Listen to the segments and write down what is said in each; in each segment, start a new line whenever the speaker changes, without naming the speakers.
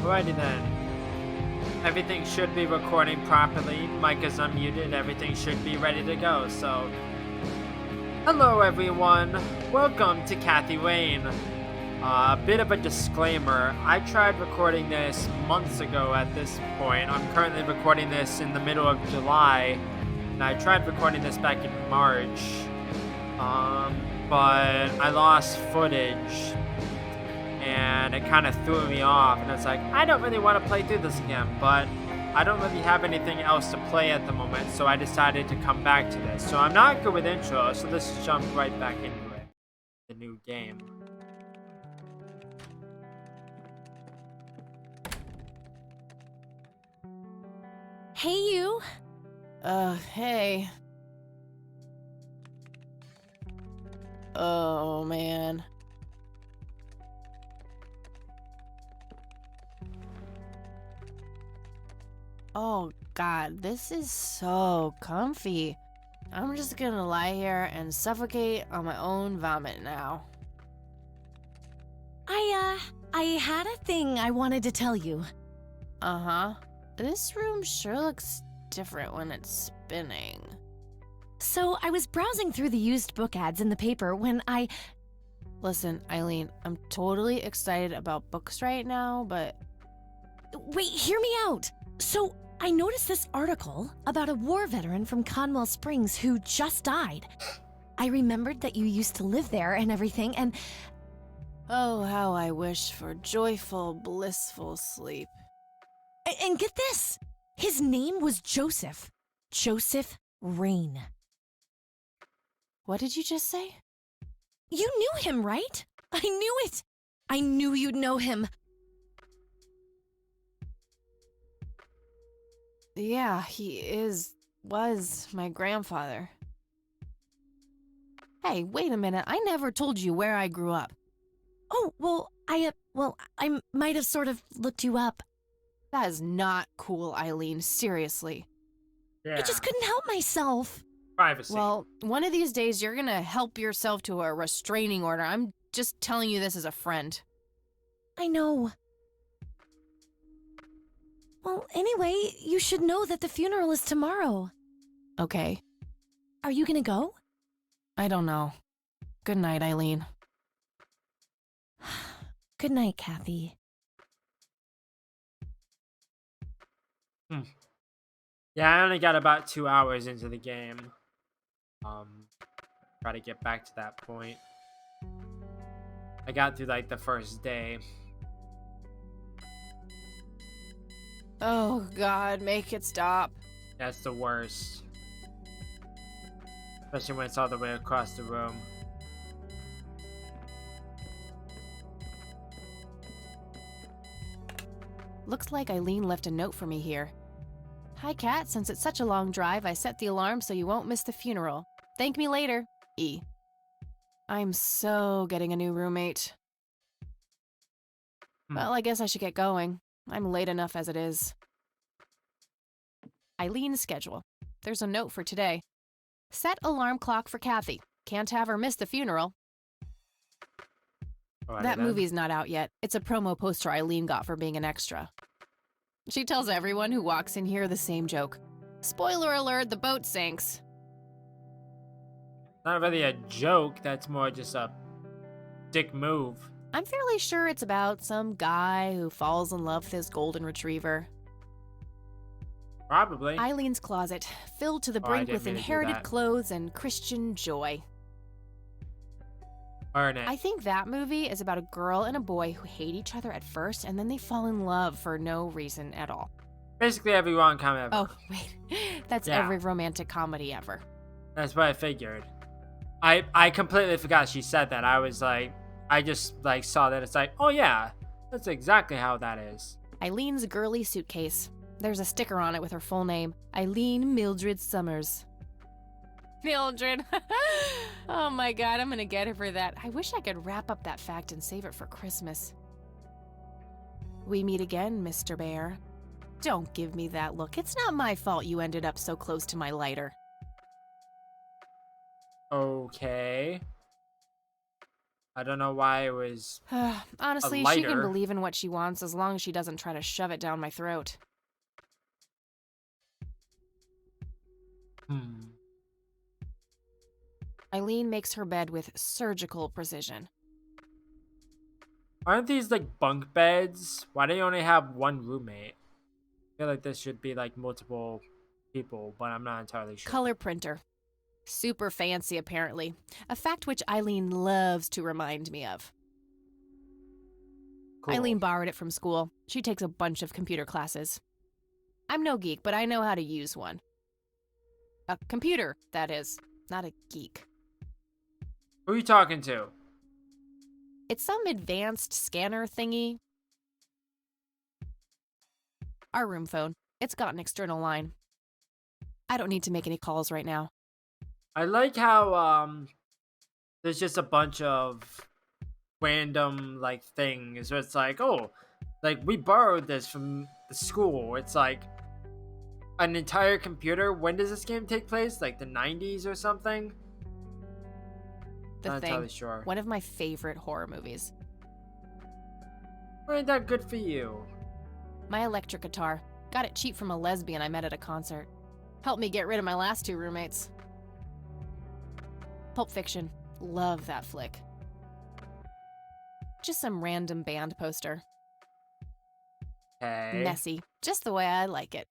Alrighty then. Everything should be recording properly. Mic is unmuted. Everything should be ready to go. So, hello everyone. Welcome to Kathy Wayne. A bit of a disclaimer. I tried recording this months ago at this point. I'm currently recording this in the middle of July. And I tried recording this back in March. But I lost footage. And it kind of threw me off, and it's like, I don't really want to play through this again, but I don't really have anything else to play at the moment, so I decided to come back to this. So I'm not good with intro, so let's jump right back into it. The new game.
Hey, you.
Hey. Oh, man. Oh, God, this is so comfy. I'm just gonna lie here and suffocate on my own vomit now.
I had a thing I wanted to tell you.
Uh-huh. This room sure looks different when it's spinning.
So, I was browsing through the used book ads in the paper when
Listen, Eileen, I'm totally excited about books right now, but...
Wait, hear me out. So, I noticed this article about a war veteran from Conwell Springs who just died. I remembered that you used to live there and everything, and...
Oh, how I wish for joyful, blissful sleep.
And get this! His name was Joseph. Joseph Rain.
What did you just say?
You knew him, right? I knew it! I knew you'd know him.
Yeah, was my grandfather. Hey, wait a minute. I never told you where I grew up.
Oh, well, I might have sort of looked you up.
That is not cool, Eileen. Seriously.
Yeah.
I just couldn't help myself.
Privacy.
Well, one of these days you're gonna help yourself to a restraining order. I'm just telling you this as a friend.
I know. Well, anyway, you should know that the funeral is tomorrow.
Okay.
Are you gonna go?
I don't know. Good night, Eileen.
Good night, Kathy.
Yeah, I only got about 2 hours into the game. Try to get back to that point. I got through like the first day.
Oh, God, make it stop.
That's the worst. Especially when it's all the way across the room.
Looks like Eileen left a note for me here. Hi, Kat. Since it's such a long drive, I set the alarm so you won't miss the funeral. Thank me later. E. I'm so getting a new roommate. Well, I guess I should get going. I'm late enough as it is. Eileen's schedule. There's a note for today. Set alarm clock for Kathy. Can't have her miss the funeral. That movie's not out yet. It's a promo poster Eileen got for being an extra. She tells everyone who walks in here the same joke. Spoiler alert, the boat sinks.
Not really a joke, that's more just a dick move.
I'm fairly sure it's about some guy who falls in love with his golden retriever.
Probably.
Eileen's closet, filled to the brink with inherited clothes and Christian joy.
Earn it.
I think that movie is about a girl and a boy who hate each other at first and then they fall in love for no reason at all.
Basically every rom-com ever.
Oh, wait. That's every romantic comedy ever.
That's what I figured. I completely forgot she said that. I was like, I just like saw that. It's like, oh yeah, that's exactly how that is.
Eileen's girly suitcase. There's a sticker on it with her full name, Eileen Mildred Summers. Mildred. Oh my God, I'm gonna get her for that. I wish I could wrap up that fact and save it for Christmas. We meet again, Mr. Bear. Don't give me that look. It's not my fault you ended up so close to my lighter.
Okay. I don't know why it was
Honestly,
a
she can
lighter.
believe in what she wants as long as she doesn't try to shove it down my throat. Eileen makes her bed with surgical precision.
Aren't these like bunk beds? Why do you only have one roommate? I feel like this should be like multiple people, but I'm not entirely sure.
Color printer. Super fancy, apparently. A fact which Eileen loves to remind me of.
Cool.
Eileen borrowed it from school. She takes a bunch of computer classes. I'm no geek, but I know how to use one. A computer, that is, not a geek.
Who are you talking to?
It's some advanced scanner thingy. Our room phone. It's got an external line. I don't need to make any calls right now.
I like how there's just a bunch of random like things where it's like, oh, like we borrowed this from the school. It's like an entire computer. When does this game take place? Like the 90s or something?
The
Not
Thing.
entirely sure.
One of my favorite horror movies.
Ain't that good for you?
My electric guitar. Got it cheap from a lesbian I met at a concert. Helped me get rid of my last 2 roommates. Pulp Fiction. Love that flick. Just some random band poster.
Okay.
Messy. Just the way I like it.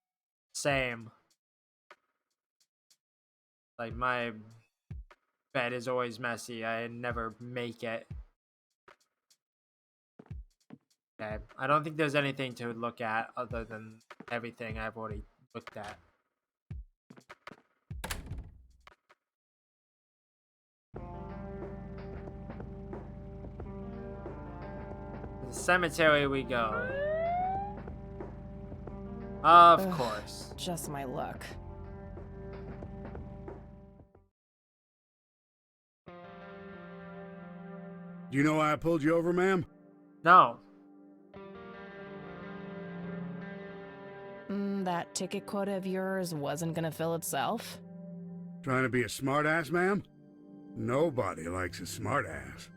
Same. Like my bed is always messy. I never make it. Okay. I don't think there's anything to look at other than everything I've already looked at. The cemetery we go. Of course.
Just my luck.
Do you know why I pulled you over, ma'am?
No.
That ticket quota of yours wasn't gonna fill itself?
Trying to be a smartass, ma'am? Nobody likes a smartass.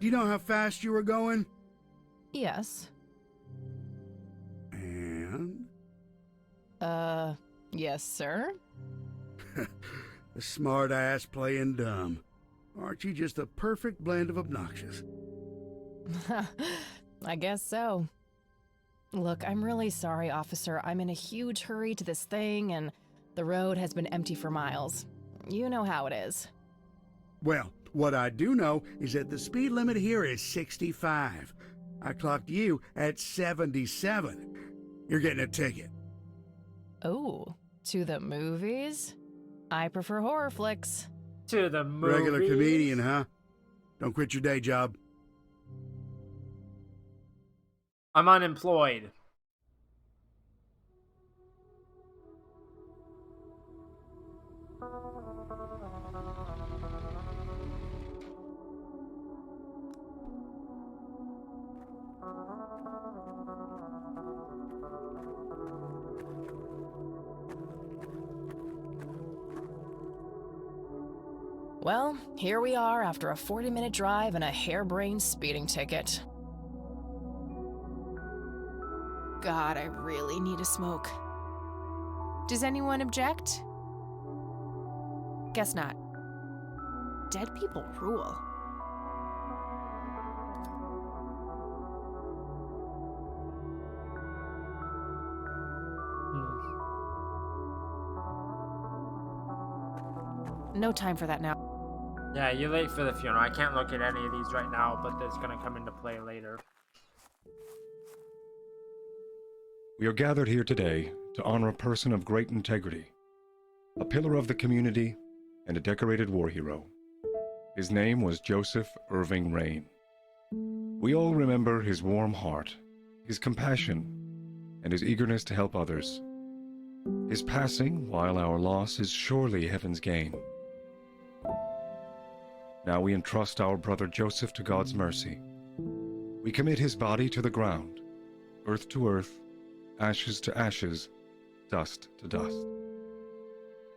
Do you know how fast you were going?
Yes.
And?
Yes, sir?
A smartass playing dumb. Aren't you just a perfect blend of obnoxious?
I guess so. Look, I'm really sorry, officer. I'm in a huge hurry to this thing, and the road has been empty for miles. You know how it is.
Well, what I do know is that the speed limit here is 65. I clocked you at 77. You're getting a ticket.
Oh, to the movies? I prefer horror flicks.
To the movie.
Regular comedian, huh? Don't quit your day job.
I'm unemployed.
Well, here we are after a 40-minute drive and a harebrained speeding ticket. God, I really need a smoke. Does anyone object? Guess not. Dead people rule. No time for that now.
Yeah, you're late for the funeral. I can't look at any of these right now, but that's gonna come into play later.
We are gathered here today to honor a person of great integrity, a pillar of the community, and a decorated war hero. His name was Joseph Irving Rain. We all remember his warm heart, his compassion, and his eagerness to help others. His passing, while our loss, is surely heaven's gain. Now we entrust our brother Joseph to God's mercy. We commit his body to the ground, earth to earth, ashes to ashes, dust to dust.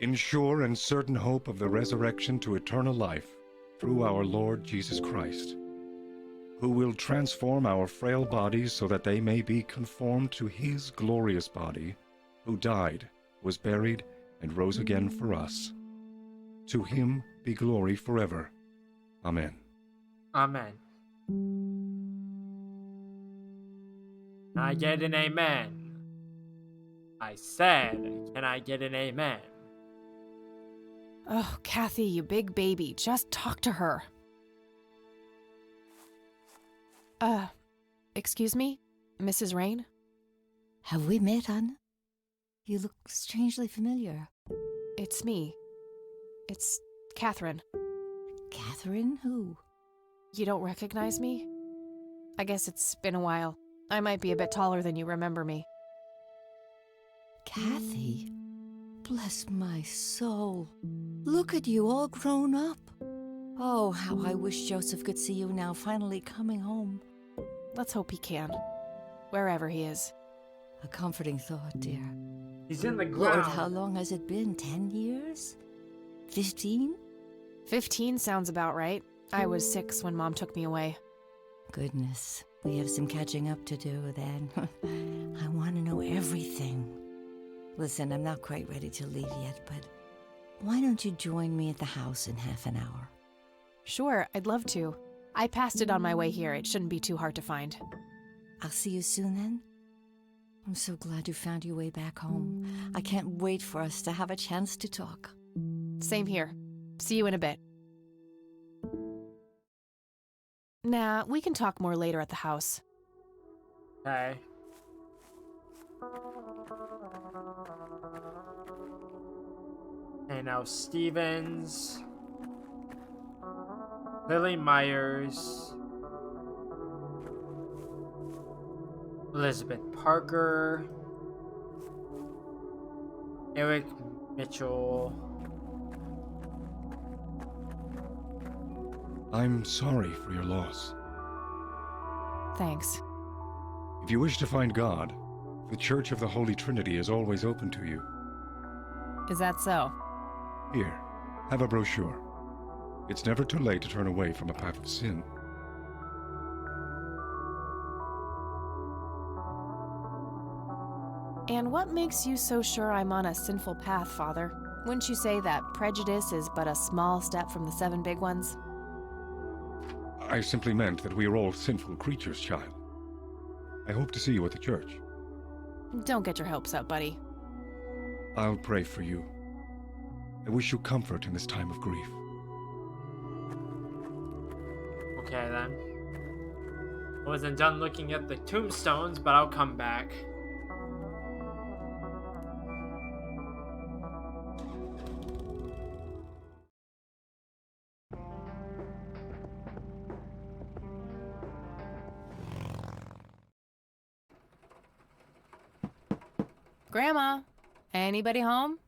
In sure and certain hope of the resurrection to eternal life through our Lord Jesus Christ, who will transform our frail bodies so that they may be conformed to his glorious body, who died, was buried, and rose again for us. To him be glory forever. Amen.
Amen. Can I get an amen? I said, can I get an amen?
Oh, Kathy, you big baby, just talk to her. Excuse me? Mrs. Rain?
Have we met, Anna? You look strangely familiar.
It's me. It's Catherine.
Catherine who?
You don't recognize me? I guess it's been a while. I might be a bit taller than you remember me.
Kathy? Bless my soul. Look at you all grown up. Oh, how I wish Joseph could see you now, finally coming home.
Let's hope he can. Wherever he is.
A comforting thought, dear.
He's in the
Lord,
ground.
how long has it been? 10 years? 15?
15 sounds about right. I was 6 when Mom took me away.
Goodness, we have some catching up to do then. I want to know everything. Listen, I'm not quite ready to leave yet, but why don't you join me at the house in half an hour?
Sure, I'd love to. I passed it on my way here. It shouldn't be too hard to find.
I'll see you soon then. I'm so glad you found your way back home. I can't wait for us to have a chance to talk.
Same here. See you in a bit. Nah, we can talk more later at the house.
Okay. Okay, now Stevens. Lily Myers. Elizabeth Parker. Eric Mitchell.
I'm sorry for your loss.
Thanks.
If you wish to find God, the Church of the Holy Trinity is always open to you.
Is that so?
Here, have a brochure. It's never too late to turn away from a path of sin.
And what makes you so sure I'm on a sinful path, Father? Wouldn't you say that prejudice is but a small step from the 7 big ones?
I simply meant that we are all sinful creatures, child. I hope to see you at the church.
Don't get your hopes up, buddy.
I'll pray for you. I wish you comfort in this time of grief.
Okay then. I wasn't done looking at the tombstones, but I'll come back.
Grandma, anybody home?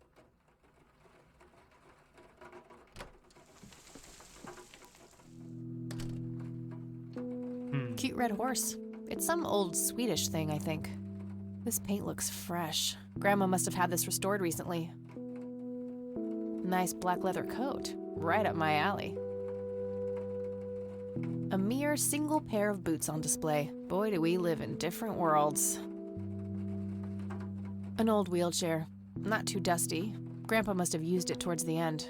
Cute red horse. It's some old Swedish thing, I think. This paint looks fresh. Grandma must have had this restored recently. Nice black leather coat. Right up my alley. A mere single pair of boots on display. Boy, do we live in different worlds. An old wheelchair. Not too dusty. Grandpa must have used it towards the end.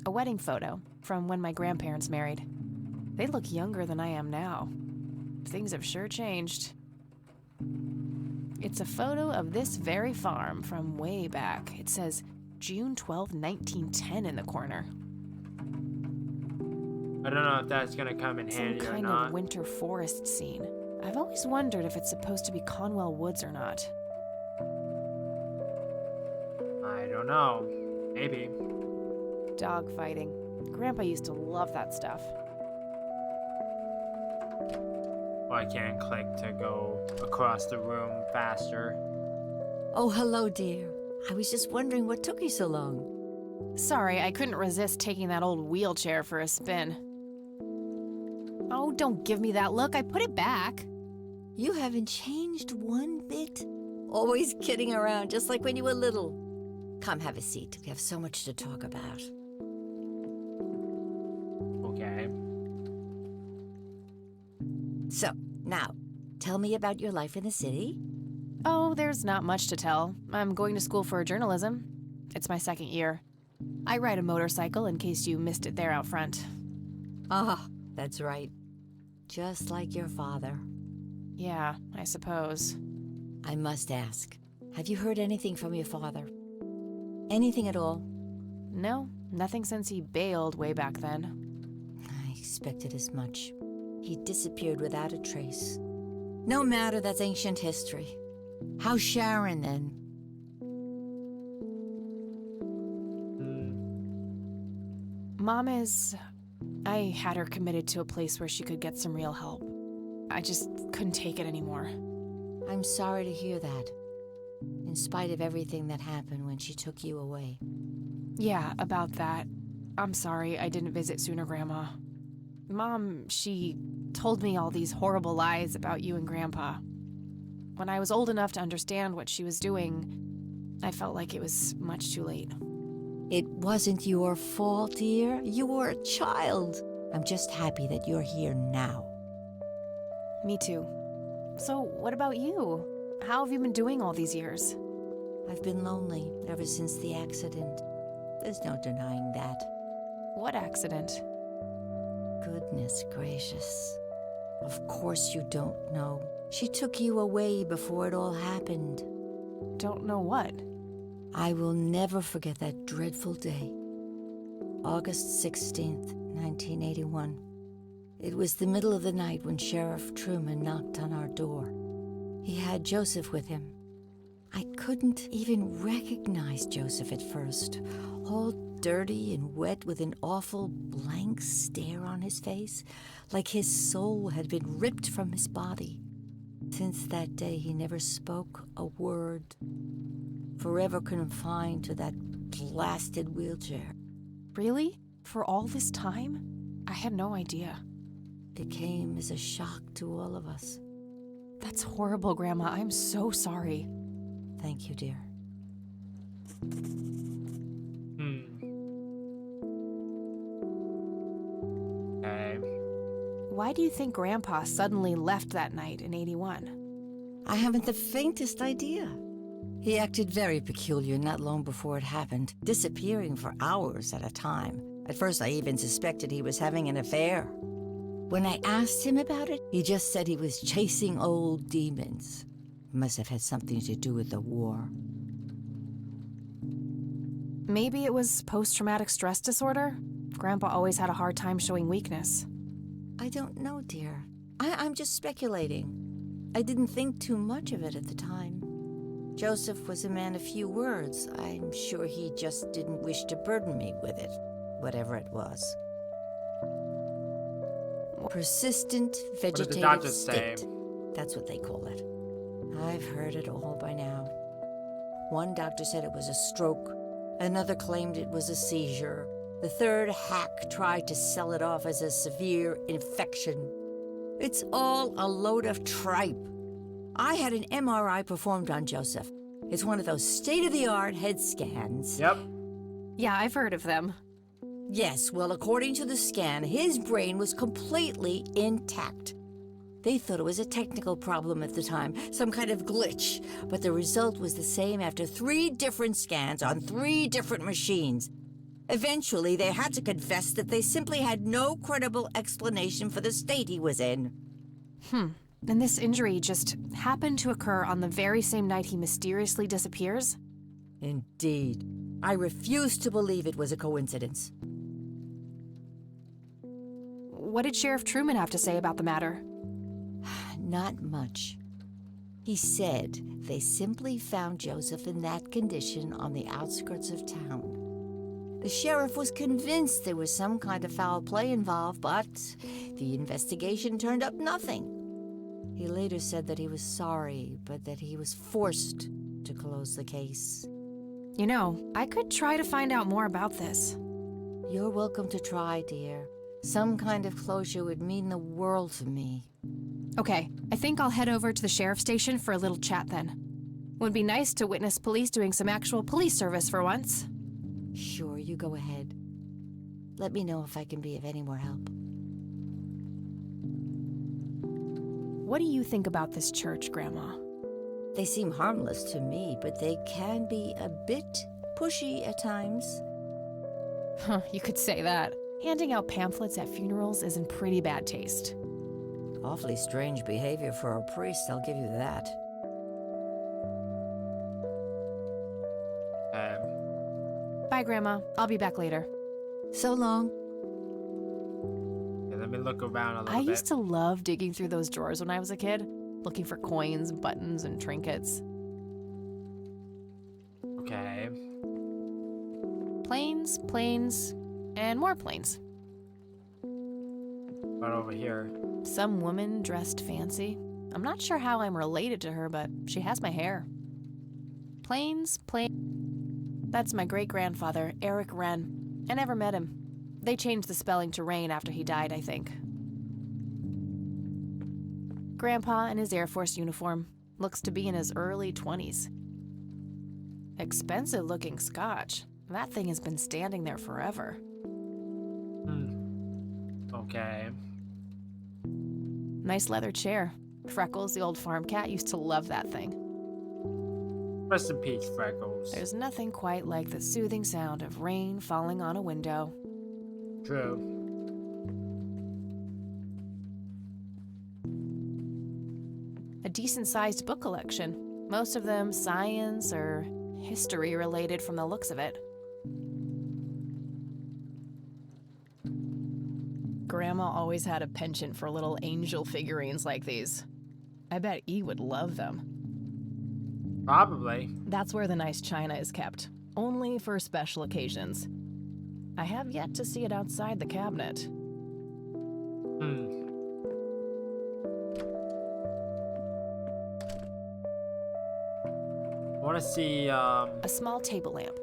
A wedding photo from when my grandparents married. They look younger than I am now. Things have sure changed. It's a photo of this very farm from way back. It says June 12, 1910 in the corner.
I don't know if that's gonna come in
Some
handy or
kind
not.
of winter forest scene. I've always wondered if it's supposed to be Conwell Woods or not.
I don't know. Maybe.
Dog fighting. Grandpa used to love that stuff.
Well, I can't click to go across the room faster.
Oh, hello, dear. I was just wondering what took you so long.
Sorry, I couldn't resist taking that old wheelchair for a spin. Oh, don't give me that look. I put it back.
You haven't changed one bit. Always kidding around, just like when you were little.
Come have a seat. We have so much to talk about.
Okay.
So, now, tell me about your life in the city.
Oh, there's not much to tell. I'm going to school for journalism. It's my second year. I ride a motorcycle in case you missed it there out front.
Ah, that's right. Just like your father.
Yeah, I suppose.
I must ask, have you heard anything from your father? Anything at all?
No, nothing since he bailed way back then.
I expected as much. He disappeared without a trace. No matter, that's ancient history. How's Sharon, then?
Mom is... I had her committed to a place where she could get some real help. I just couldn't take it anymore.
I'm sorry to hear that. In spite of everything that happened when she took you away.
Yeah, about that. I'm sorry I didn't visit sooner, Grandma. Mom, she told me all these horrible lies about you and Grandpa. When I was old enough to understand what she was doing, I felt like it was much too late.
It wasn't your fault, dear. You were a child. I'm just happy that you're here now.
Me too. So, what about you? How have you been doing all these years?
I've been lonely ever since the accident. There's no denying that.
What accident?
Goodness gracious. Of course you don't know. She took you away before it all happened.
Don't know what.
I will never forget that dreadful day. August 16th, 1981. It was the middle of the night when Sheriff Truman knocked on our door. He had Joseph with him. I couldn't even recognize Joseph at first, all dirty and wet with an awful blank stare on his face, like his soul had been ripped from his body. Since that day, he never spoke a word, forever confined to that blasted wheelchair.
Really? For all this time? I had no idea.
It came as a shock to all of us.
That's horrible, Grandma. I'm so sorry.
Thank you, dear.
Okay.
Why do you think Grandpa suddenly left that night in 81?
I haven't the faintest idea. He acted very peculiar not long before it happened, disappearing for hours at a time. At first, I even suspected he was having an affair. When I asked him about it, he just said he was chasing old demons. Must have had something to do with the war.
Maybe it was post-traumatic stress disorder? Grandpa always had a hard time showing weakness.
I don't know, dear. I'm just speculating. I didn't think too much of it at the time. Joseph was a man of few words. I'm sure he just didn't wish to burden me with it, whatever it was. Persistent
did the
vegetative
doctors say?
state. That's what they call it. I've heard it all by now. One doctor said it was a stroke. Another claimed it was a seizure. The third hack tried to sell it off as a severe infection. It's all a load of tripe. I had an MRI performed on Joseph. It's one of those state-of-the-art head scans.
Yep.
Yeah, I've heard of them.
Yes, well, according to the scan, his brain was completely intact. They thought it was a technical problem at the time, some kind of glitch, but the result was the same after 3 different scans on 3 different machines. Eventually, they had to confess that they simply had no credible explanation for the state he was in.
And this injury just happened to occur on the very same night he mysteriously disappears?
Indeed. I refuse to believe it was a coincidence.
What did Sheriff Truman have to say about the matter?
Not much. He said they simply found Joseph in that condition on the outskirts of town. The sheriff was convinced there was some kind of foul play involved, but the investigation turned up nothing. He later said that he was sorry, but that he was forced to close the case.
You know, I could try to find out more about this.
You're welcome to try, dear. Some kind of closure would mean the world to me.
Okay, I think I'll head over to the sheriff's station for a little chat then. Would be nice to witness police doing some actual police service for once.
Sure, you go ahead. Let me know if I can be of any more help.
What do you think about this church, Grandma?
They seem harmless to me, but they can be a bit pushy at times.
Huh, you could say that. Handing out pamphlets at funerals is in pretty bad taste.
Awfully strange behavior for a priest, I'll give you that.
Bye, Grandma. I'll be back later.
So long.
Yeah, let me look around a little
I
bit.
used to love digging through those drawers when I was a kid, looking for coins, buttons, and trinkets.
Okay.
Planes, planes, and more planes.
What over here?
Some woman dressed fancy. I'm not sure how I'm related to her, but she has my hair. Planes, planes. That's my great-grandfather, Eric Wren. I never met him. They changed the spelling to Rain after he died, I think. Grandpa in his Air Force uniform. Looks to be in his early 20s. Expensive-looking scotch. That thing has been standing there forever.
Okay.
Nice leather chair. Freckles, the old farm cat, used to love that thing.
Rest in peace, Freckles.
There's nothing quite like the soothing sound of rain falling on a window.
True.
A decent-sized book collection. Most of them science or history related from the looks of it. Grandma always had a penchant for little angel figurines like these. I bet E would love them.
Probably.
That's where the nice china is kept, only for special occasions. I have yet to see it outside the cabinet.
I want to see,
A small table lamp.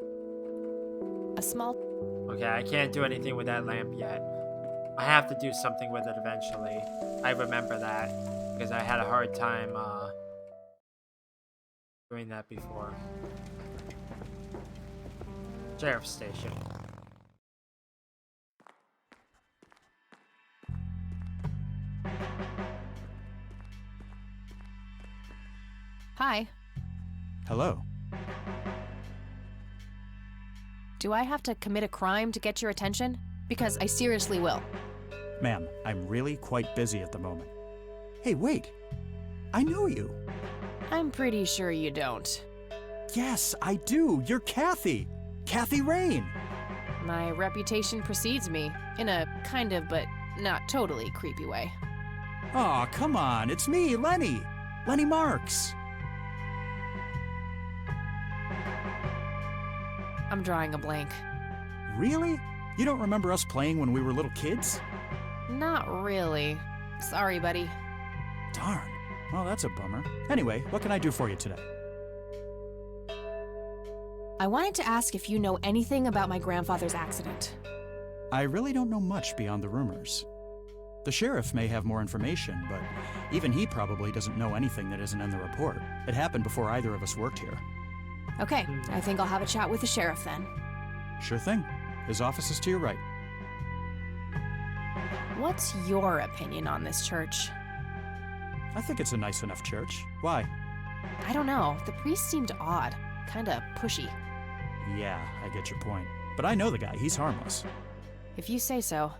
A small...
Okay, I can't do anything with that lamp yet. I have to do something with it eventually. I remember that, because I had a hard time, doing that before. Sheriff's station.
Hi.
Hello.
Do I have to commit a crime to get your attention? Because I seriously will.
Ma'am, I'm really quite busy at the moment. Hey, wait. I know you.
I'm pretty sure you don't.
Yes, I do. You're Kathy. Kathy Rain.
My reputation precedes me, in a kind of but not totally creepy way.
Aw, come on. It's me, Lenny. Lenny Marks.
I'm drawing a blank.
Really? You don't remember us playing when we were little kids?
Not really. Sorry, buddy.
Darn. Well, that's a bummer. Anyway, what can I do for you today?
I wanted to ask if you know anything about my grandfather's accident.
I really don't know much beyond the rumors. The sheriff may have more information, but even he probably doesn't know anything that isn't in the report. It happened before either of us worked here.
Okay, I think I'll have a chat with the sheriff then.
Sure thing. His office is to your right.
What's your opinion on this church?
I think it's a nice enough church. Why?
I don't know. The priest seemed odd. Kinda pushy.
Yeah, I get your point. But I know the guy. He's harmless.
If you say so.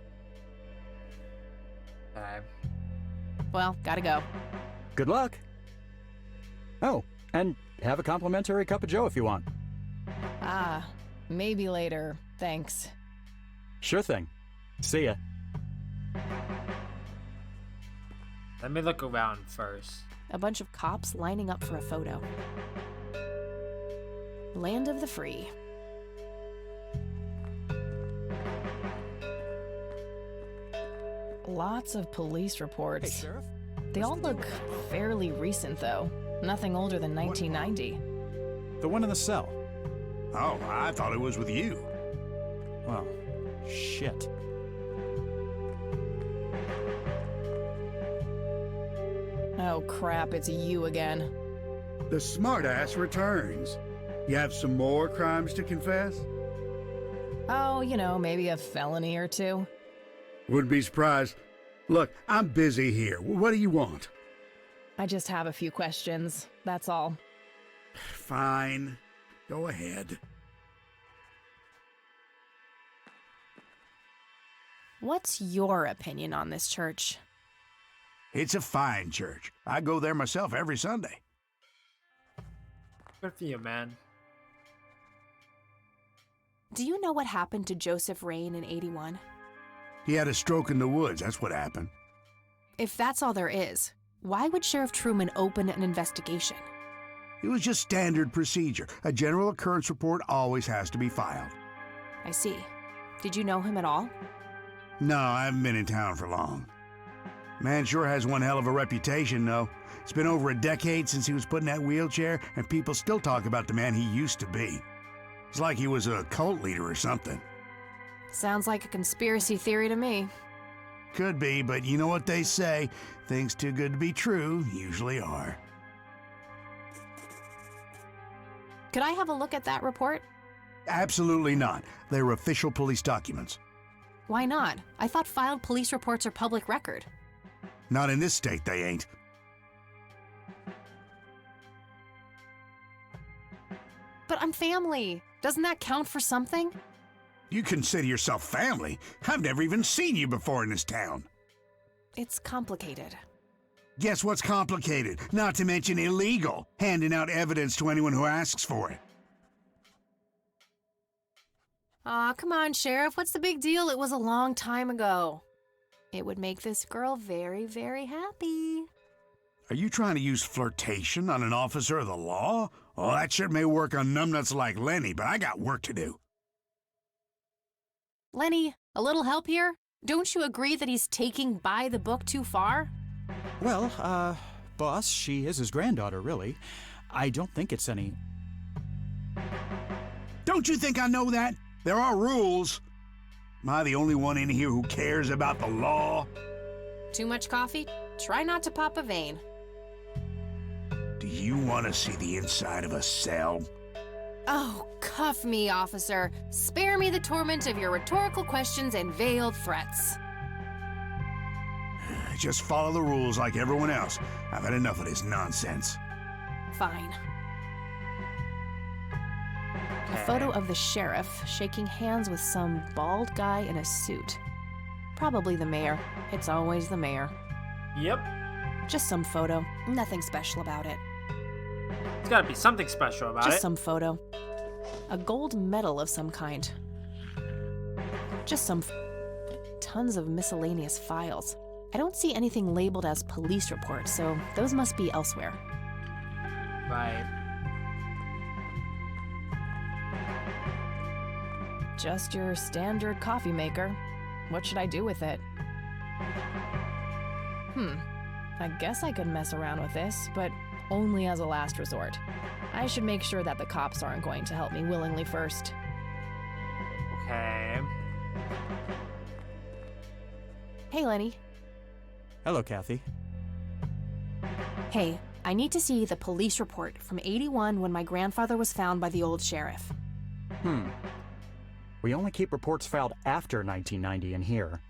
Okay.
Well, gotta go.
Good luck. Oh, and have a complimentary cup of joe if you want.
Ah, maybe later. Thanks.
Sure thing. See ya.
Let me look around first.
A bunch of cops lining up for a photo. Land of the free. Lots of police reports.
Sheriff?
They all look fairly recent, though. Nothing older than 1990.
The one in the cell.
Oh, I thought it was with you.
Well, shit.
Oh crap, it's you again.
The smartass returns. You have some more crimes to confess?
Oh, you know, maybe a felony or two.
Wouldn't be surprised. Look, I'm busy here. What do you want?
I just have a few questions, that's all.
Fine. Go ahead.
What's your opinion on this church?
It's a fine church. I go there myself every Sunday.
Good for you, man.
Do you know what happened to Joseph Rain in 81?
He had a stroke in the woods, that's what happened.
If that's all there is, why would Sheriff Truman open an investigation?
It was just standard procedure. A general occurrence report always has to be filed.
I see. Did you know him at all?
No, I haven't been in town for long. Man sure has one hell of a reputation, though. It's been over a decade since he was put in that wheelchair, and people still talk about the man he used to be. It's like he was a cult leader or something.
Sounds like a conspiracy theory to me.
Could be, but you know what they say. Things too good to be true usually are.
Could I have a look at that report?
Absolutely not. They're official police documents.
Why not? I thought filed police reports are public record.
Not in this state, they ain't.
But I'm family. Doesn't that count for something?
You consider yourself family? I've never even seen you before in this town.
It's complicated.
Guess what's complicated? Not to mention illegal, handing out evidence to anyone who asks for it.
Aw, come on, Sheriff. What's the big deal? It was a long time ago. It would make this girl very, very happy.
Are you trying to use flirtation on an officer of the law? Oh, that shit may work on numbnuts like Lenny, but I got work to do.
Lenny, a little help here? Don't you agree that he's taking by the book too far?
Well, boss, she is his granddaughter, really. I don't think it's any...
Don't you think I know that? There are rules. Am I the only one in here who cares about the law?
Too much coffee? Try not to pop a vein.
Do you want to see the inside of a cell?
Oh, cuff me, officer. Spare me the torment of your rhetorical questions and veiled threats.
Just follow the rules like everyone else. I've had enough of this nonsense.
Fine. A photo of the sheriff shaking hands with some bald guy in a suit. Probably the mayor. It's always the mayor.
Yep.
Just some photo. Nothing special about it.
There's gotta be something special about
Just
it.
some photo. A gold medal of some kind. Just some tons of miscellaneous files. I don't see anything labeled as police report, so those must be elsewhere.
Right.
Just your standard coffee maker. What should I do with it? I guess I could mess around with this, but only as a last resort. I should make sure that the cops aren't going to help me willingly first.
Okay.
Hey, Lenny.
Hello, Kathy.
Hey, I need to see the police report from 81 when my grandfather was found by the old sheriff.
We only keep reports filed after 1990 in here,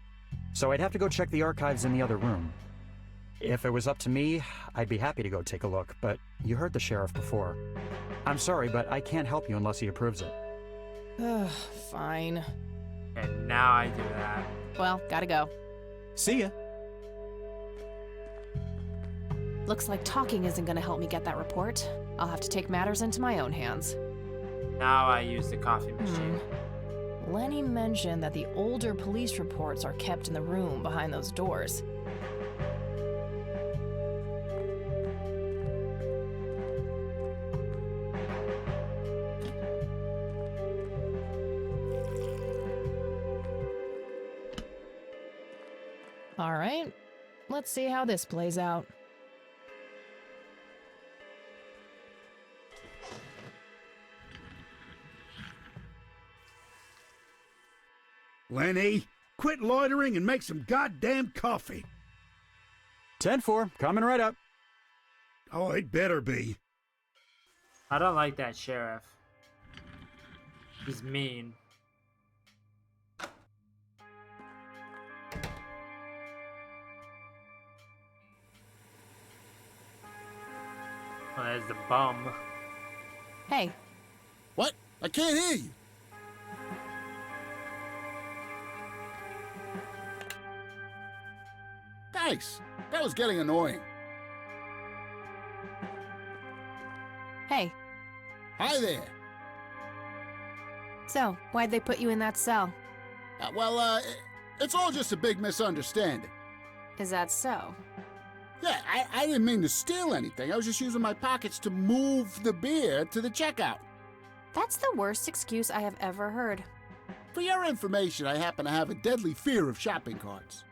so I'd have to go check the archives in the other room. If it was up to me, I'd be happy to go take a look, but you heard the sheriff before. I'm sorry, but I can't help you unless he approves it.
Ugh, fine.
And now I do that.
Well, gotta go.
See ya.
Looks like talking isn't gonna help me get that report. I'll have to take matters into my own hands.
Now I use the coffee machine.
Lenny mentioned that the older police reports are kept in the room behind those doors. All right, let's see how this plays out.
Lenny, quit loitering and make some goddamn coffee.
10-4, coming right up.
Oh, it better be.
I don't like that sheriff. He's mean. Oh, there's the bum.
Hey,
What? I can't hear you. Thanks. That was getting annoying.
hey.
Hi there.
So, why'd they put you in that cell?
It's all just a big misunderstanding.
Is that so?
Yeah, I didn't mean to steal anything. I was just using my pockets to move the beer to the checkout.
That's the worst excuse I have ever heard.
For your information, I happen to have a deadly fear of shopping carts.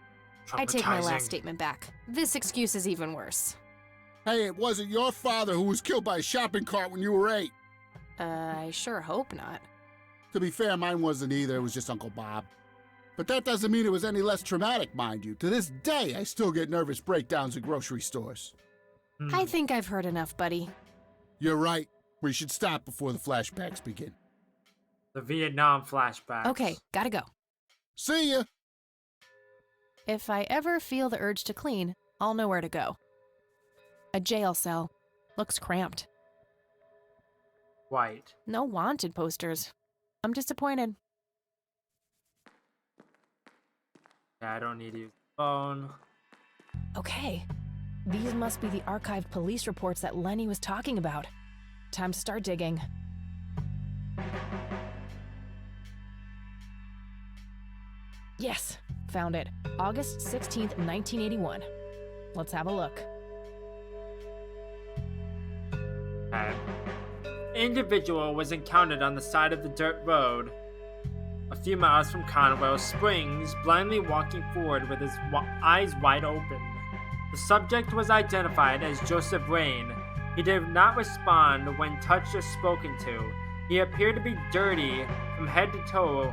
I take my
Traumatizing.
last statement back. This excuse is even worse.
Hey, it wasn't your father who was killed by a shopping cart when you were 8.
I sure hope not.
To be fair, mine wasn't either. It was just Uncle Bob. But that doesn't mean it was any less traumatic, mind you. To this day, I still get nervous breakdowns at grocery stores.
I think I've heard enough, buddy.
You're right. We should stop before the flashbacks begin.
The Vietnam flashbacks.
Okay, gotta go.
See ya!
If I ever feel the urge to clean, I'll know where to go. A jail cell. Looks cramped.
White.
No wanted posters. I'm disappointed.
Yeah, I don't need to use the phone.
Okay. These must be the archived police reports that Lenny was talking about. Time to start digging. Yes, found it. August 16th, 1981. Let's have a look.
Okay. Individual was encountered on the side of the dirt road a few miles from Conwell Springs, blindly walking forward with his eyes wide open. The subject was identified as Joseph Rain. He did not respond when touched or spoken to. He appeared to be dirty from head to toe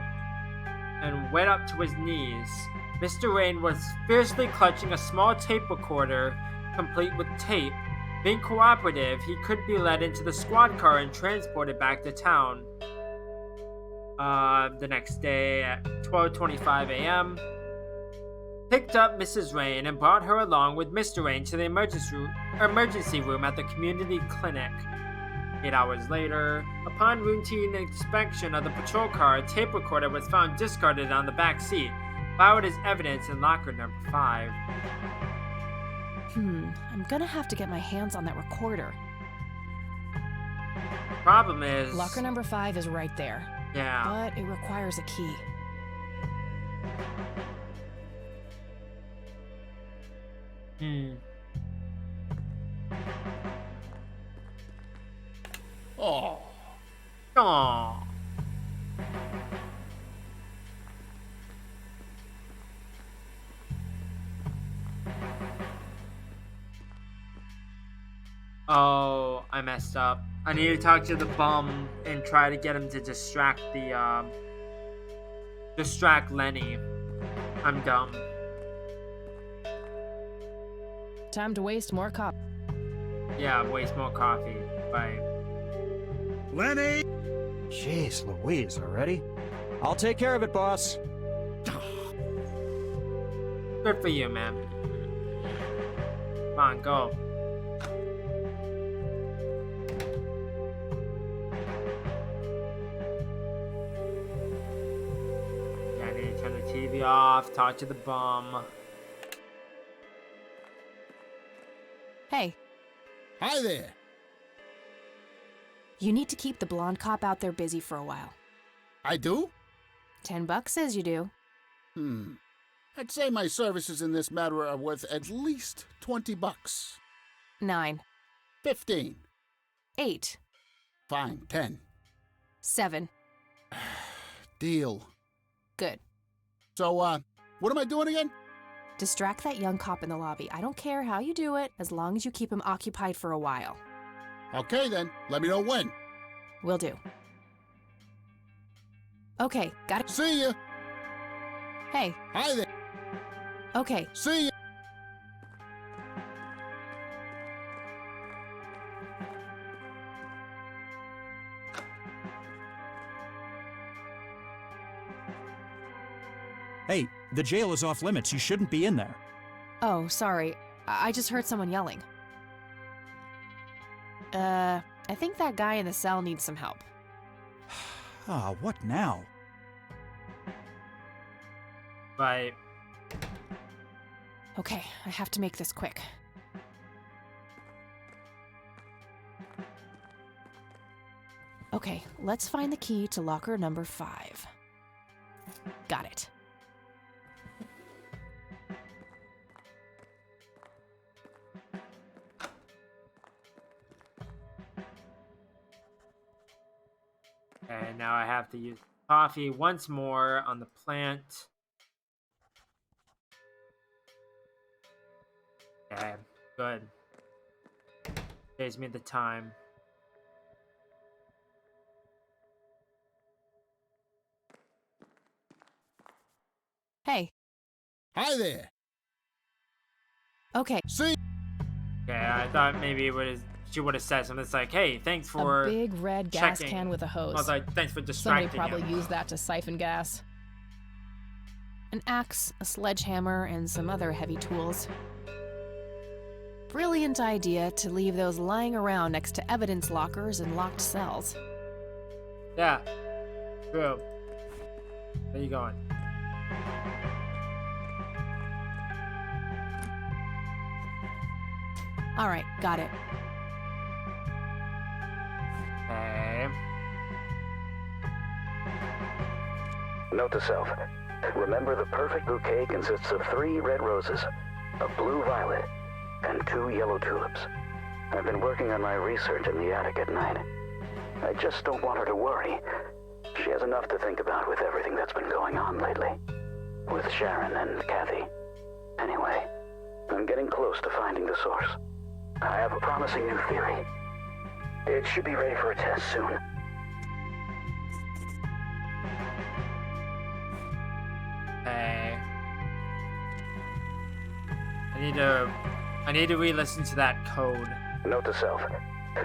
and wet up to his knees. Mr. Rain was fiercely clutching a small tape recorder, complete with tape. Being cooperative, he could be led into the squad car and transported back to town. The next day at 12:25 a.m., picked up Mrs. Rain and brought her along with Mr. Rain to the emergency room at the community clinic. 8 hours later, upon routine inspection of the patrol car, a tape recorder was found discarded on the back seat, filed as evidence in locker number 5.
I'm gonna have to get my hands on that recorder.
Problem is...
Locker number 5 is right there.
Yeah.
But it requires a key.
Oh.
Aww. Oh, I messed up. I need to talk to the bum and try to get him to distract Lenny. I'm dumb.
Time to waste more coffee.
Yeah, waste more coffee. Bye.
Lenny!
Jeez Louise, already? I'll take care of it, boss.
Good for you, man. Come on, go. Yeah, I need to turn the TV off, talk to the bum.
Hey,
Hi there.
you need to keep the blonde cop out there busy for a while.
I do?
$10 says you do.
I'd say my services in this matter are worth at least $20.
9,
15.
8,
Fine, 10.
7.
Deal.
Good.
So, what am I doing again?
Distract that young cop in the lobby. I don't care how you do it, as long as you keep him occupied for a while.
Okay then, let me know when.
Will do. Okay, got it.
See ya.
Hey,
Hi there.
okay.
See ya.
Hey, the jail is off limits. You shouldn't be in there.
Oh, sorry. I just heard someone yelling. I think that guy in the cell needs some help.
Ah, what now?
Right.
Okay, I have to make this quick. Okay, let's find the key to locker number 5. Got it.
Okay, now I have to use coffee once more on the plant. Okay, good. Saves me the time.
Hey.
Hi there.
Okay.
See?
Okay, I thought maybe she would have said something that's like, "Hey, thanks for
A big red gas
checking."
can with a hose.
I was like, "Thanks for
Somebody
distracting
probably
him."
used that to siphon gas. An axe, a sledgehammer, and some other heavy tools. Brilliant idea to leave those lying around next to evidence lockers and locked cells.
Yeah. True. Where you going?
All right, got it.
Okay.
Note to self. Remember, the perfect bouquet consists of 3 red roses, a blue violet, and 2 yellow tulips. I've been working on my research in the attic at night. I just don't want her to worry. She has enough to think about with everything that's been going on lately. With Sharon and Kathy. Anyway, I'm getting close to finding the source. I have a promising new theory. It should be ready for a test soon.
Okay. I need to re-listen to that code.
Note to self.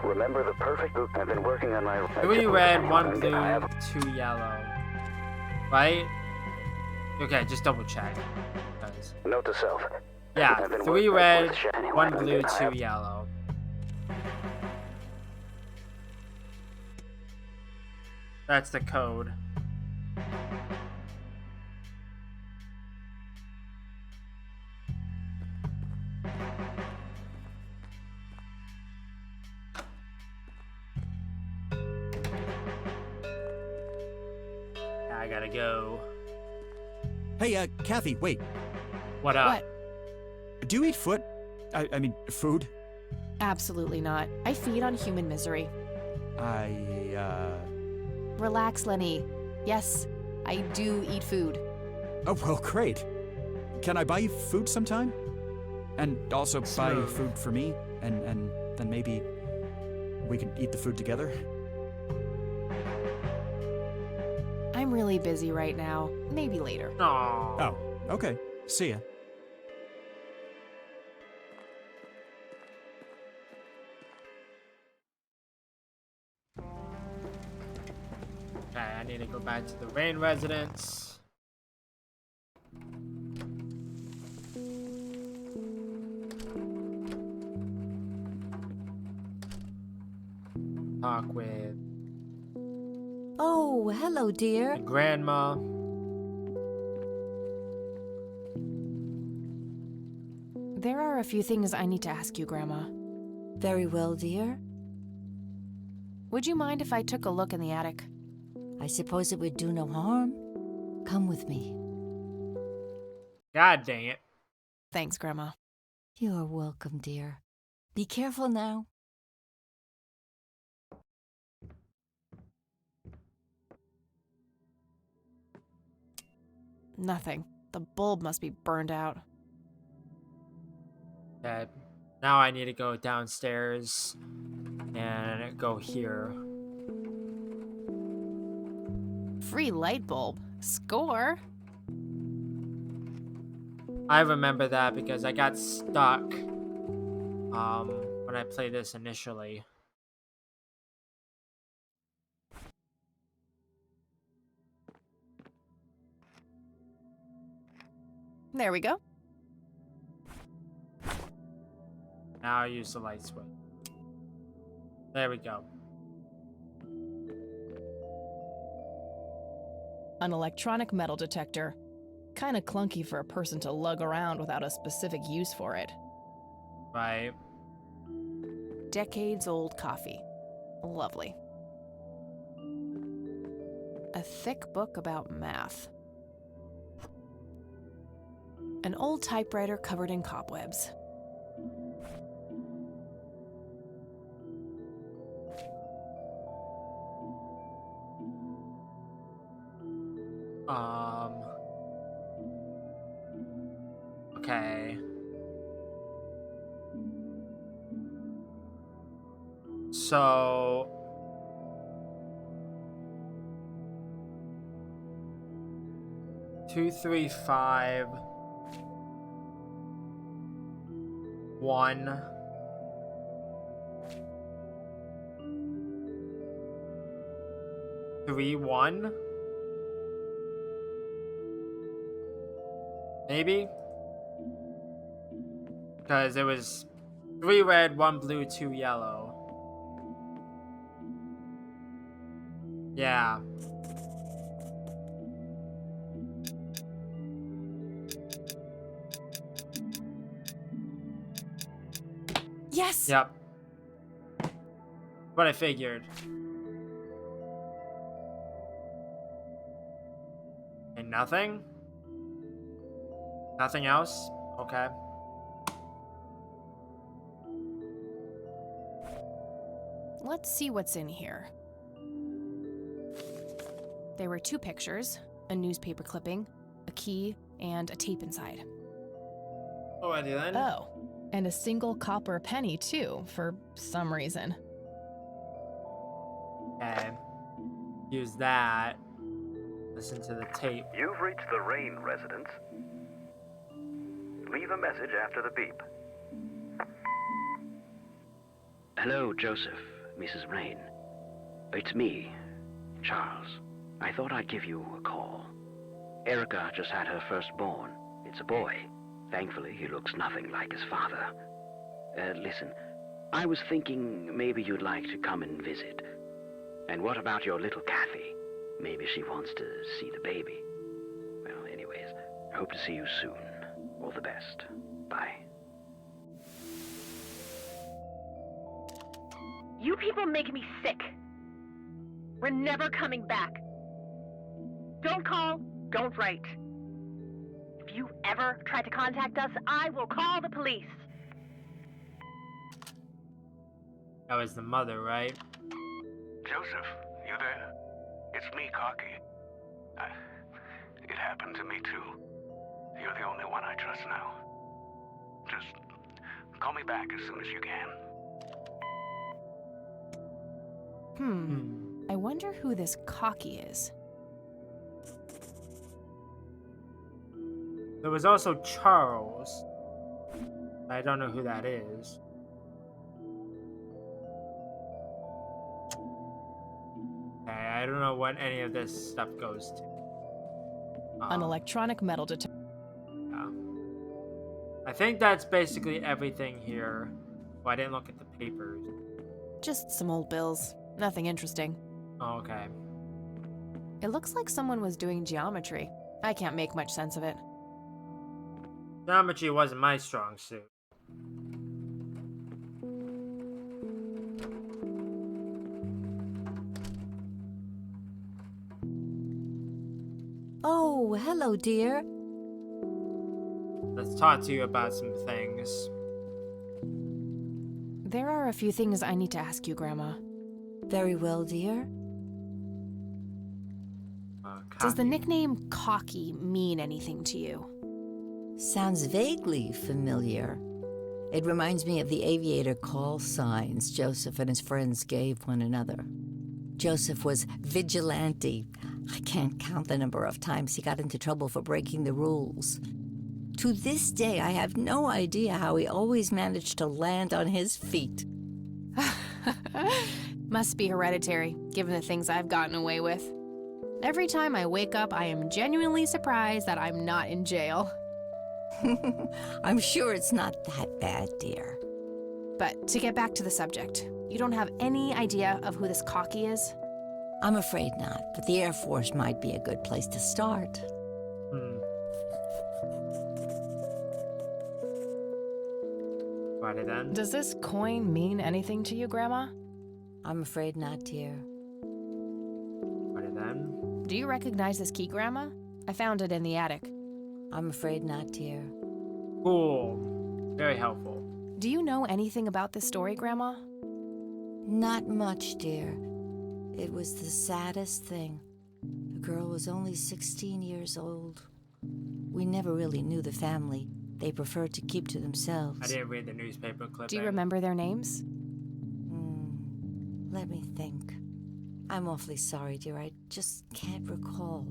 Remember the perfect book. I've been working on my...
3 red, 1 blue, 2 yellow. Right? Okay, just double check. Because...
Note to self.
Yeah,
I've been
3
working
red,
with Sharon.
1 blue, 2 yellow. That's the code. I gotta go.
Hey, Kathy, wait.
What up?
What?
Do you eat foot? I mean, food?
Absolutely not. I feed on human misery. Relax, Lenny. Yes, I do eat food.
Oh, well, great. Can I buy you food sometime? And also buy
Smooth.
food for me? And then maybe we can eat the food together?
I'm really busy right now. Maybe later.
Aww.
Oh, okay. See ya.
Okay, I need to go back to the Rain residence. Talk with
Oh, hello, dear.
the grandma.
There are a few things I need to ask you, Grandma.
Very well, dear.
Would you mind if I took a look in the attic?
I suppose it would do no harm. Come with me.
God dang it.
Thanks, Grandma.
You're welcome, dear. Be careful now.
Nothing. The bulb must be burned out.
Okay, now I need to go downstairs and go here.
Free light bulb. Score.
I remember that because I got stuck when I played this initially.
There we go.
Now I use the light switch. There we go.
An electronic metal detector. Kinda clunky for a person to lug around without a specific use for it.
Right.
Decades-old coffee. Lovely. A thick book about math. An old typewriter covered in cobwebs.
Okay. So... 235... 1... 3-1? Maybe? Because it was 3 red, 1 blue, 2 yellow. Yeah.
Yes!
Yep. What I figured. And nothing? Nothing else? Okay.
Let's see what's in here. There were 2 pictures, a newspaper clipping, a key, and a tape inside.
Alrighty then.
Oh, and a single copper penny too, for some reason.
Okay. Use that. Listen to the tape.
You've reached the Rain residence. Leave a message after the beep. Hello, Joseph, Mrs. Rain. It's me, Charles. I thought I'd give you a call. Erica just had her firstborn. It's a boy. Thankfully, he looks nothing like his father. Listen, I was thinking maybe you'd like to come and visit. And what about your little Kathy? Maybe she wants to see the baby. Well, anyways, I hope to see you soon. All the best. Bye.
You people make me sick. We're never coming back. Don't call, don't write. If you ever try to contact us, I will call the police.
That was the mother, right?
Joseph, you there? It's me, Cocky. It happened to me too. You're the only one I trust now. Just call me back as soon as you can.
I wonder who this Cocky is.
There was also Charles. I don't know who that is. Okay, I don't know what any of this stuff goes to.
An electronic metal detector.
Yeah. I think that's basically everything here. Well, I didn't look at the papers.
Just some old bills. Nothing interesting.
Oh, okay.
It looks like someone was doing geometry. I can't make much sense of it.
Geometry wasn't my strong suit.
Oh, hello, dear.
Let's talk to you about some things.
There are a few things I need to ask you, Grandma.
Very well, dear.
Does the nickname Cocky mean anything to you?
Sounds vaguely familiar. It reminds me of the aviator call signs Joseph and his friends gave one another. Joseph was vigilante. I can't count the number of times he got into trouble for breaking the rules. To this day, I have no idea how he always managed to land on his feet.
Must be hereditary, given the things I've gotten away with. Every time I wake up, I am genuinely surprised that I'm not in jail.
I'm sure it's not that bad, dear.
But to get back to the subject, you don't have any idea of who this Cocky is?
I'm afraid not, but the Air Force might be a good place to start.
Righty then.
Does this coin mean anything to you, Grandma?
I'm afraid not, dear.
Righty then.
Do you recognize this key, Grandma? I found it in the attic.
I'm afraid not, dear.
Cool. Very helpful.
Do you know anything about this story, Grandma?
Not much, dear. It was the saddest thing. The girl was only 16 years old. We never really knew the family. They preferred to keep to themselves.
I didn't read the newspaper clipping.
Do you remember their names?
Let me think. I'm awfully sorry, dear. I just can't recall.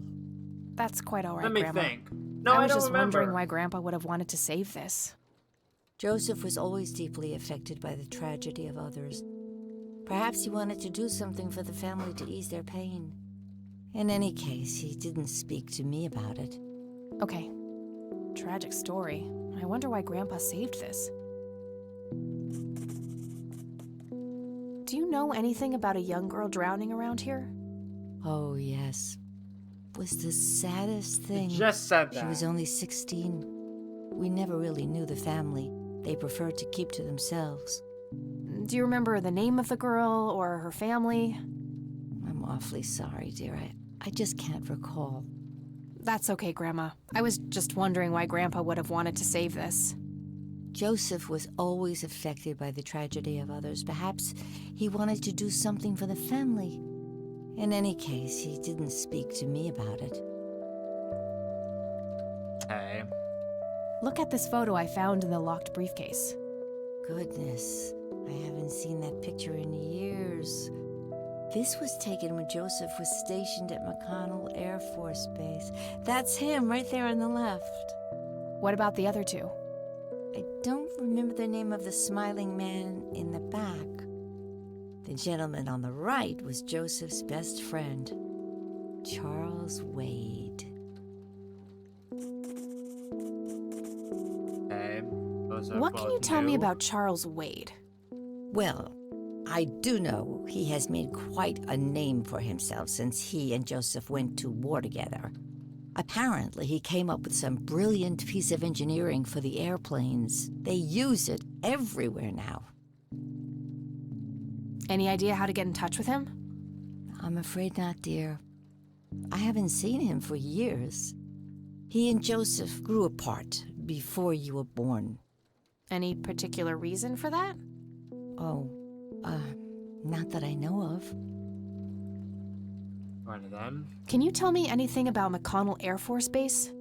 That's quite all right,
Let me
Grandma.
think. No,
I
I
was
don't
just
remember.
wondering why Grandpa would have wanted to save this.
Joseph was always deeply affected by the tragedy of others. Perhaps he wanted to do something for the family to ease their pain. In any case, he didn't speak to me about it.
Okay. Tragic story. I wonder why Grandpa saved this. Do you know anything about a young girl drowning around here?
Oh, yes. Was the saddest thing.
You just said that.
She was only 16. We never really knew the family. They preferred to keep to themselves.
Do you remember the name of the girl or her family?
I'm awfully sorry, dear. I just can't recall.
That's okay, Grandma. I was just wondering why Grandpa would have wanted to save this.
Joseph was always affected by the tragedy of others. Perhaps he wanted to do something for the family. In any case, he didn't speak to me about it.
Okay.
Look at this photo I found in the locked briefcase.
Goodness, I haven't seen that picture in years. This was taken when Joseph was stationed at McConnell Air Force Base. That's him right there on the left.
What about the other two?
I don't remember the name of the smiling man in the back. The gentleman on the right was Joseph's best friend, Charles Wade.
Okay. Those are
What can
both
you tell me
new.
about Charles Wade?
Well, I do know he has made quite a name for himself since he and Joseph went to war together. Apparently, he came up with some brilliant piece of engineering for the airplanes. They use it everywhere now.
Any idea how to get in touch with him?
I'm afraid not, dear. I haven't seen him for years. He and Joseph grew apart before you were born.
Any particular reason for that?
Oh, not that I know of.
One of them.
Can you tell me anything about McConnell Air Force Base?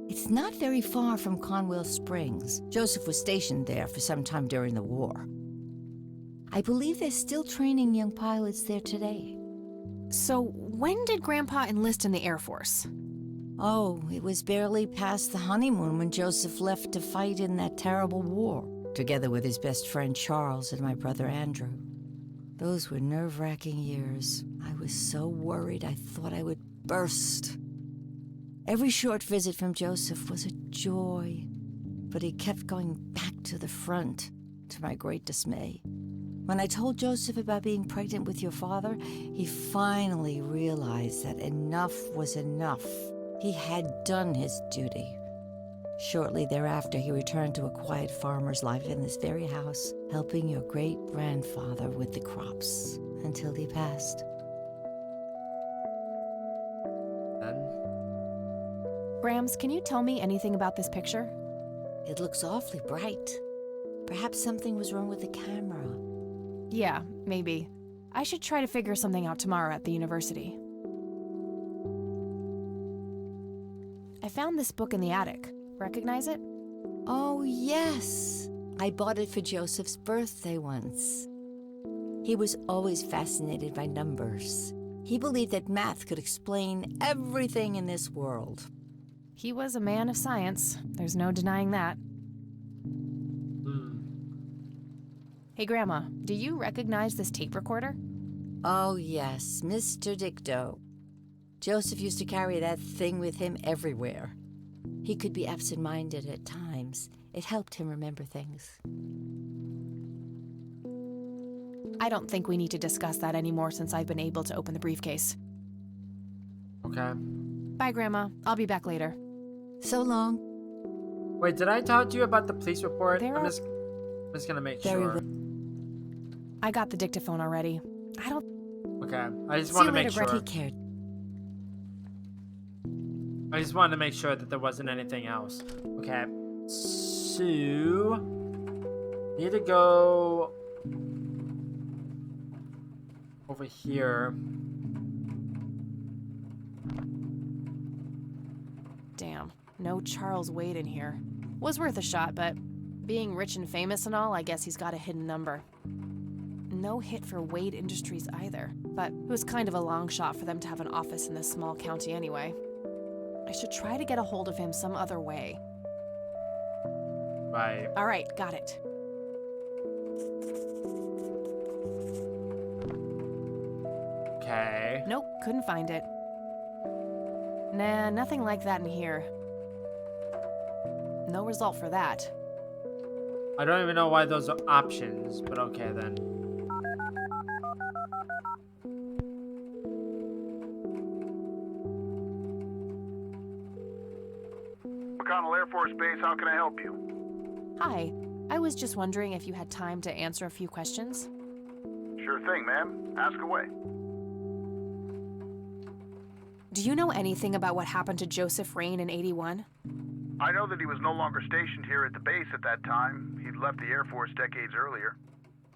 It's not very far from Conwell Springs. Joseph was stationed there for some time during the war. I believe they're still training young pilots there today.
So, when did Grandpa enlist in the Air Force?
Oh, it was barely past the honeymoon when Joseph left to fight in that terrible war, together with his best friend Charles and my brother Andrew. Those were nerve-wracking years. I was so worried I thought I would burst. Every short visit from Joseph was a joy, but he kept going back to the front, to my great dismay. When I told Joseph about being pregnant with your father, he finally realized that enough was enough. He had done his duty. Shortly thereafter, he returned to a quiet farmer's life in this very house, helping your great-grandfather with the crops until he passed.
Then.
Grams, can you tell me anything about this picture?
It looks awfully bright. Perhaps something was wrong with the camera.
Yeah, maybe. I should try to figure something out tomorrow at the university. I found this book in the attic. Recognize it?
Oh, yes. I bought it for Joseph's birthday once. He was always fascinated by numbers. He believed that math could explain everything in this world.
He was a man of science. There's no denying that. Hey, Grandma, do you recognize this tape recorder?
Oh, yes, Mr. Dicto. Joseph used to carry that thing with him everywhere. He could be absent-minded at times. It helped him remember things.
I don't think we need to discuss that anymore since I've been able to open the briefcase.
Okay.
Bye, Grandma. I'll be back later.
So long.
Wait, did I talk to you about the police report?
There
I'm
are-
just gonna make
Very
sure.
well.
I got the dictaphone already. I don't...
Okay. I just
See
want
you
to make
later, Brett.
sure.
He cared.
I just wanted to make sure that there wasn't anything else. Okay. So need to go over here.
Damn. No Charles Wade in here. Was worth a shot, but being rich and famous and all, I guess he's got a hidden number. No hit for Wade Industries either, but it was kind of a long shot for them to have an office in this small county anyway. I should try to get a hold of him some other way.
Right.
All right, got it.
Okay.
Nope, couldn't find it. Nah, nothing like that in here. No result for that.
I don't even know why those are options, but okay then.
McConnell Air Force Base, how can I help you?
Hi, I was just wondering if you had time to answer a few questions.
Sure thing, ma'am. Ask away.
Do you know anything about what happened to Joseph Rain in '81?
I know that he was no longer stationed here at the base at that time. He'd left the Air Force decades earlier.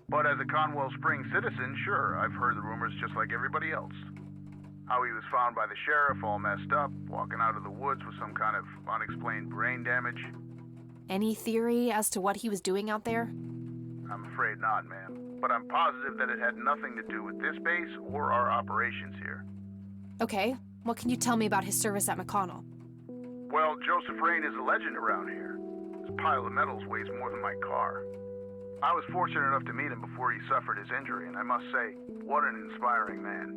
But as a Conwell Springs citizen, sure, I've heard the rumors just like everybody else. How he was found by the sheriff all messed up, walking out of the woods with some kind of unexplained brain damage.
Any theory as to what he was doing out there?
I'm afraid not, ma'am. But I'm positive that it had nothing to do with this base or our operations here.
Okay, what can you tell me about his service at McConnell?
Well, Joseph Rain is a legend around here. His pile of medals weighs more than my car. I was fortunate enough to meet him before he suffered his injury, and I must say, what an inspiring man.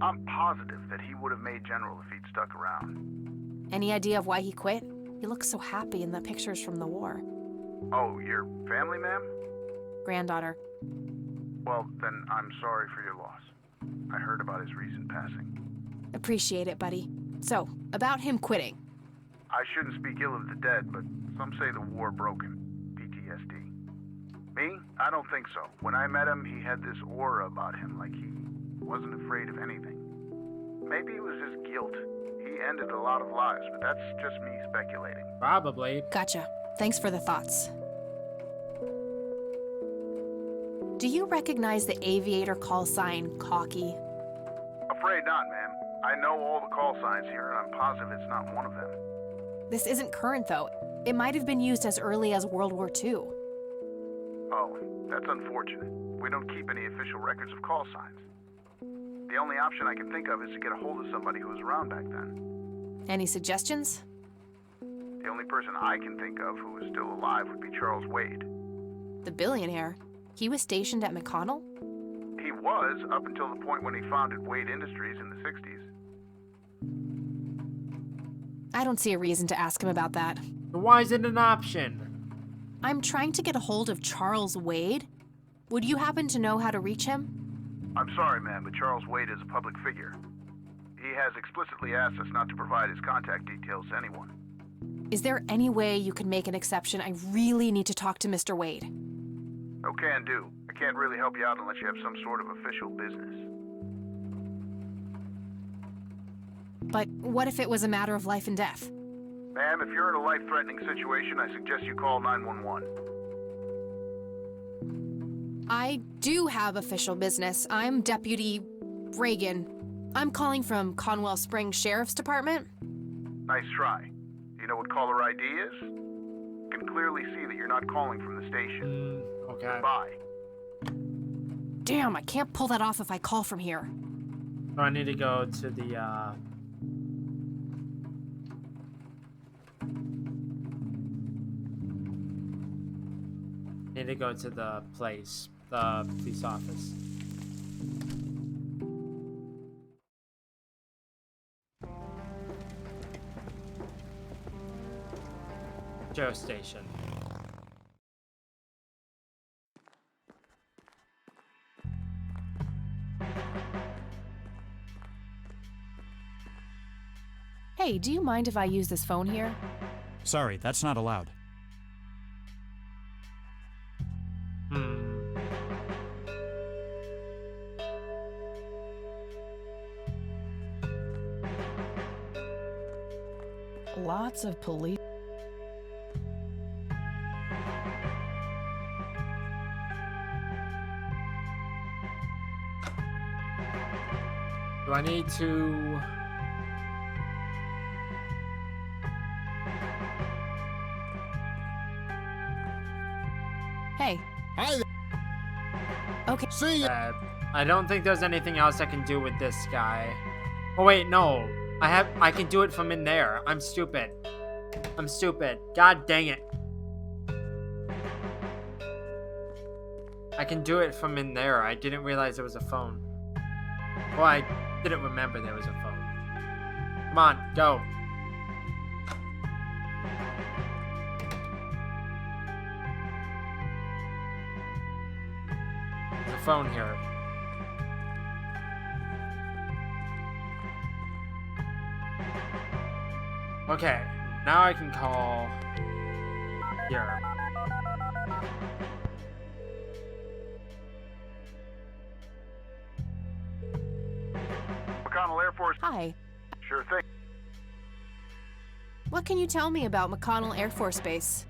I'm positive that he would have made General if he'd stuck around.
Any idea of why he quit? He looks so happy in the pictures from the war.
Oh, your family, ma'am?
Granddaughter.
Well, then I'm sorry for your loss. I heard about his recent passing.
Appreciate it, buddy. So, about him quitting.
I shouldn't speak ill of the dead, but some say the war broke him. PTSD. Me? I don't think so. When I met him, he had this aura about him, like he wasn't afraid of anything. Maybe it was just guilt. He ended a lot of lives, but that's just me speculating.
Probably.
Gotcha. Thanks for the thoughts. Do you recognize the aviator call sign, Cocky?
Afraid not, ma'am. I know all the call signs here, and I'm positive it's not one of them.
This isn't current, though. It might have been used as early as World War II.
Oh, that's unfortunate. We don't keep any official records of call signs. The only option I can think of is to get a hold of somebody who was around back then.
Any suggestions?
The only person I can think of who is still alive would be Charles Wade.
The billionaire? He was stationed at McConnell?
He was, up until the point when he founded Wade Industries in the 60s.
I don't see a reason to ask him about that.
Why is it an option?
I'm trying to get a hold of Charles Wade. Would you happen to know how to reach him?
I'm sorry, ma'am, but Charles Wade is a public figure. He has explicitly asked us not to provide his contact details to anyone.
Is there any way you could make an exception? I really need to talk to Mr. Wade.
Oh, can do. I can't really help you out unless you have some sort of official business.
But what if it was a matter of life and death?
Ma'am, if you're in a life-threatening situation, I suggest you call 911.
I do have official business. I'm Deputy Reagan. I'm calling from Conwell Springs Sheriff's Department.
Nice try. Do you know what caller ID is? Can clearly see that you're not calling from the station.
Okay.
Bye.
Damn, I can't pull that off if I call from here.
So I need to go to the, need to go to the place, the police office. Joe Station.
Hey, do you mind if I use this phone here?
Sorry, that's not allowed.
Lots of police.
Do I need to...
Hey.
Hi there.
Okay.
See ya.
I don't think there's anything else I can do with this guy. Oh wait, no. I can do it from in there. I'm stupid. I'm stupid. God dang it. I can do it from in there. I didn't realize there was a phone. Well, I didn't remember there was a phone. Come on, go. There's a phone here. Okay, now I can call here.
McConnell Air Force.
Hi.
Sure thing.
What can you tell me about McConnell Air Force Base?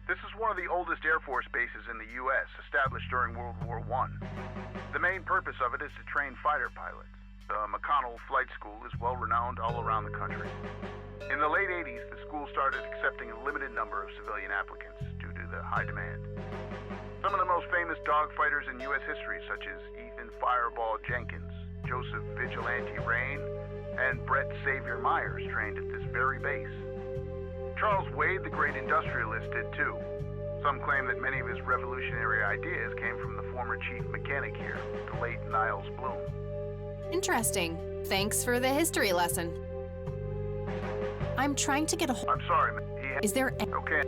This is one of the oldest Air Force bases in the U.S., established during World War I. The main purpose of it is to train fighter pilots. The McConnell Flight School is well renowned all around the country. In the late 80s, the school started accepting a limited number of civilian applicants due to the high demand. Some of the most famous dogfighters in U.S. history, such as Ethan Fireball Jenkins, Joseph Vigilante Rain, and Brett Savior Myers, trained at this very base. Charles Wade, the great industrialist, did too. Some claim that many of his revolutionary ideas came from the former chief mechanic here, the late Niles Bloom.
Interesting. Thanks for the history lesson. I'm trying to get a
I'm sorry,
Is there
Okay.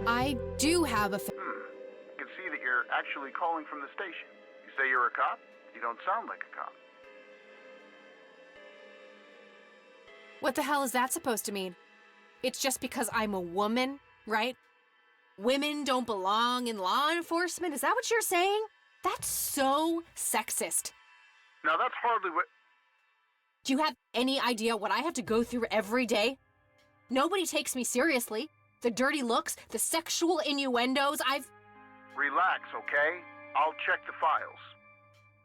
I do have a
I can see that you're actually calling from the station. You say you're a cop? You don't sound like a cop.
What the hell is that supposed to mean? It's just because I'm a woman, right? Women don't belong in law enforcement? Is that what you're saying? That's so sexist.
Now that's hardly what...
Do you have any idea what I have to go through every day? Nobody takes me seriously. The dirty looks, the sexual innuendos,
Relax, okay? I'll check the files.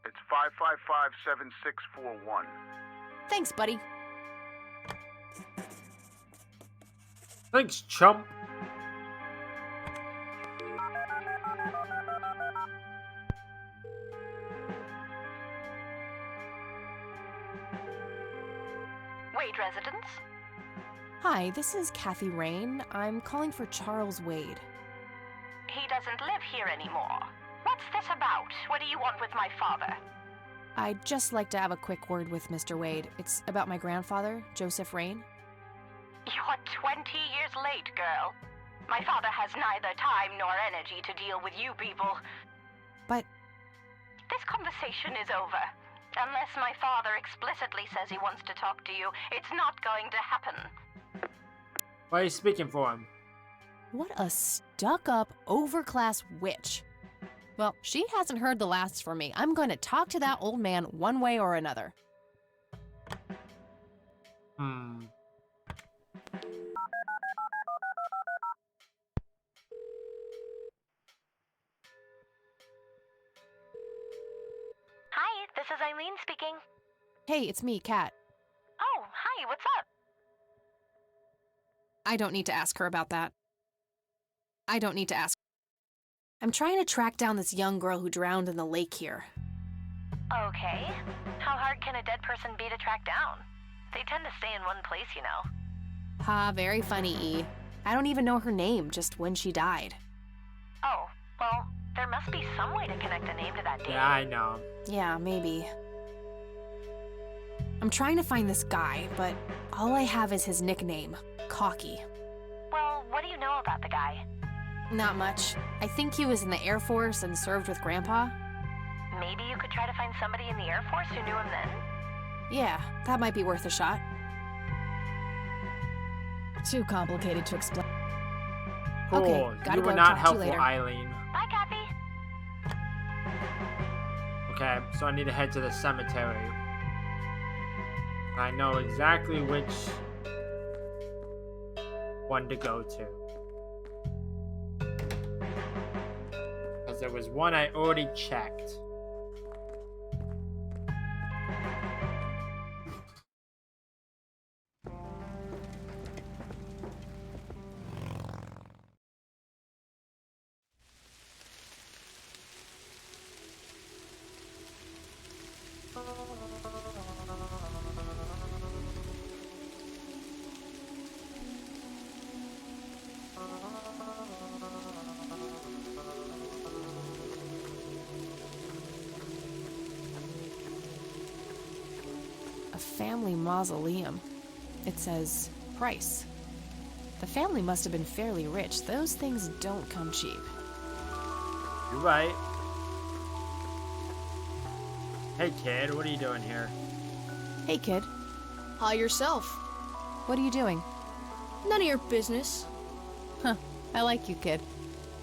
It's 555-7641.
Thanks, buddy.
Thanks, chump.
Wade residence?
Hi, this is Kathy Rain. I'm calling for Charles Wade.
He doesn't live here anymore. What's this about? What do you want with my father?
I'd just like to have a quick word with Mr. Wade. It's about my grandfather, Joseph Rain.
You're 20 years late, girl. My father has neither time nor energy to deal with you people.
But...
This conversation is over. Unless my father explicitly says he wants to talk to you, it's not going to happen.
Why are you speaking for him?
What a stuck-up, overclass witch. Well, she hasn't heard the last from me. I'm going to talk to that old man one way or another.
Hi, this is Eileen speaking.
Hey, it's me, Kat.
Oh, hi, what's up?
I don't need to ask her about that. I don't need to ask. I'm trying to track down this young girl who drowned in the lake here.
Okay. How hard can a dead person be to track down? They tend to stay in one place, you know.
Ha, very funny, E. I don't even know her name, just when she died.
Oh, well, there must be some way to connect a name to that date.
Yeah, I know.
Yeah, maybe. I'm trying to find this guy, but all I have is his nickname, Cocky.
Well, what know about the guy?
Not much. I think he was in the Air Force and served with Grandpa.
Maybe you could try to find somebody in the Air Force who knew him then?
Yeah, that might be worth a shot.
Too complicated to explain.
Cool.
Okay, gotta
You were
go.
not
Talk to you
helpful,
later.
Eileen.
Bye, Kathy.
Okay, so I need to head to the cemetery. I know exactly which one to go to. Because there was one I already checked.
A family mausoleum. It says price. The family must have been fairly rich. Those things don't come cheap.
You're right. Hey kid, what are you doing here?
Hey, kid.
Hi yourself.
What are you doing?
None of your business.
Huh. I like you, kid.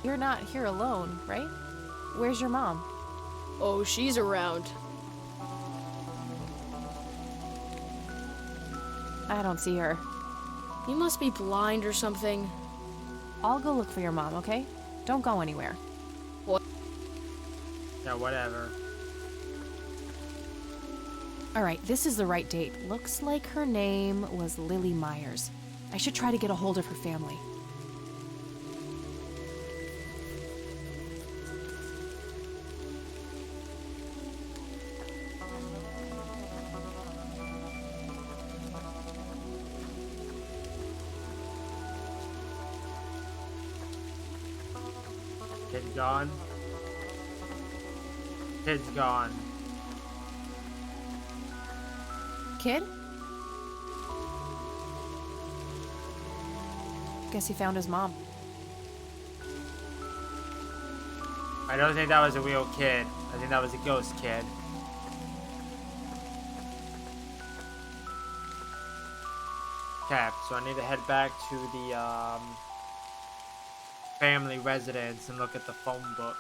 You're not here alone, right? Where's your mom?
Oh, she's around.
I don't see her.
You must be blind or something.
I'll go look for your mom, okay? Don't go anywhere.
Yeah, whatever.
Alright, this is the right date. Looks like her name was Lily Myers. I should try to get a hold of her family.
Kid gone. Kid's gone.
Kid? Guess he found his mom.
I don't think that was a real kid. I think that was a ghost kid. Okay, so I need to head back to the family residence and look at the phone book.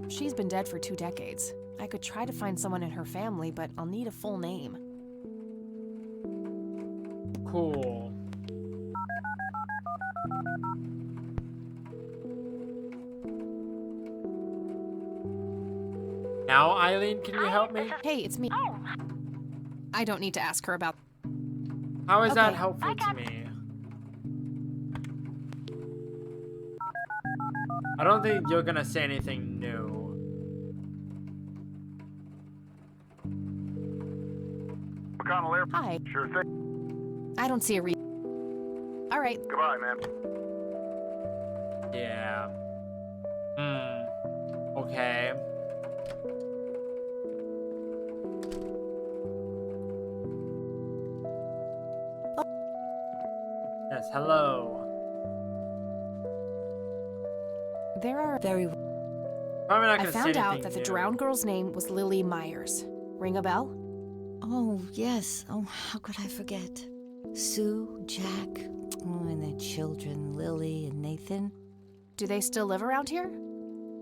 She's been dead for 2 decades. I could try to find someone in her family, but I'll need a full name.
Cool. Now, Eileen, can you help me?
Hey, it's me.
Oh,
I don't need to ask her about...
How is that
Okay.
helpful to me? I don't think you're gonna say anything new.
McConnell Air.
Hi.
Sure thing.
I don't see a reason. All right.
Goodbye, man.
Yeah. Okay. Yes, hello.
There are...
Very
Probably not
I
gonna say
found out
anything
that the
new.
drowned girl's name was Lily Myers. Ring a bell?
Oh, yes. Oh, how could I forget? Sue, Jack, and their children, Lily and Nathan.
Do they still live around here?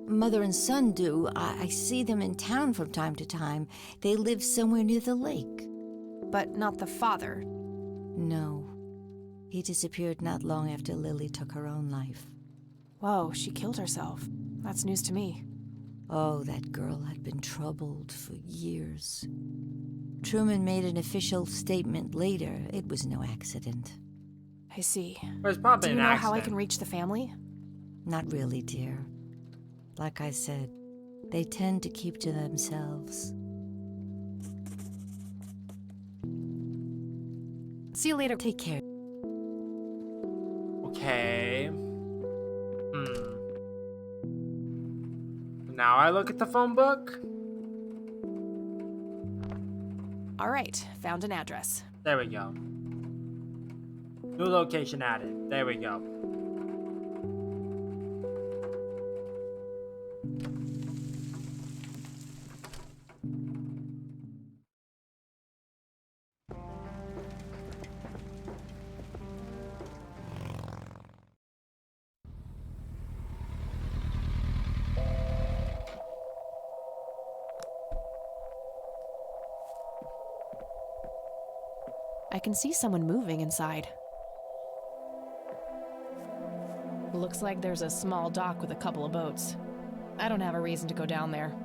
Mother and son do. I see them in town from time to time. They live somewhere near the lake.
But not the father.
No. He disappeared not long after Lily took her own life.
Whoa, she killed herself. That's news to me.
Oh, that girl had been troubled for years. Truman made an official statement later. It was no accident.
I see.
But it's probably
Do you
an
know
accident.
how I can reach the family?
Not really, dear. Like I said, they tend to keep to themselves.
See you later.
Take care.
Okay. Now I look at the phone book.
All right, found an address.
There we go. New location added. There we go.
I can see someone moving inside. Looks like there's a small dock with a couple of boats. I don't have a reason to go down there.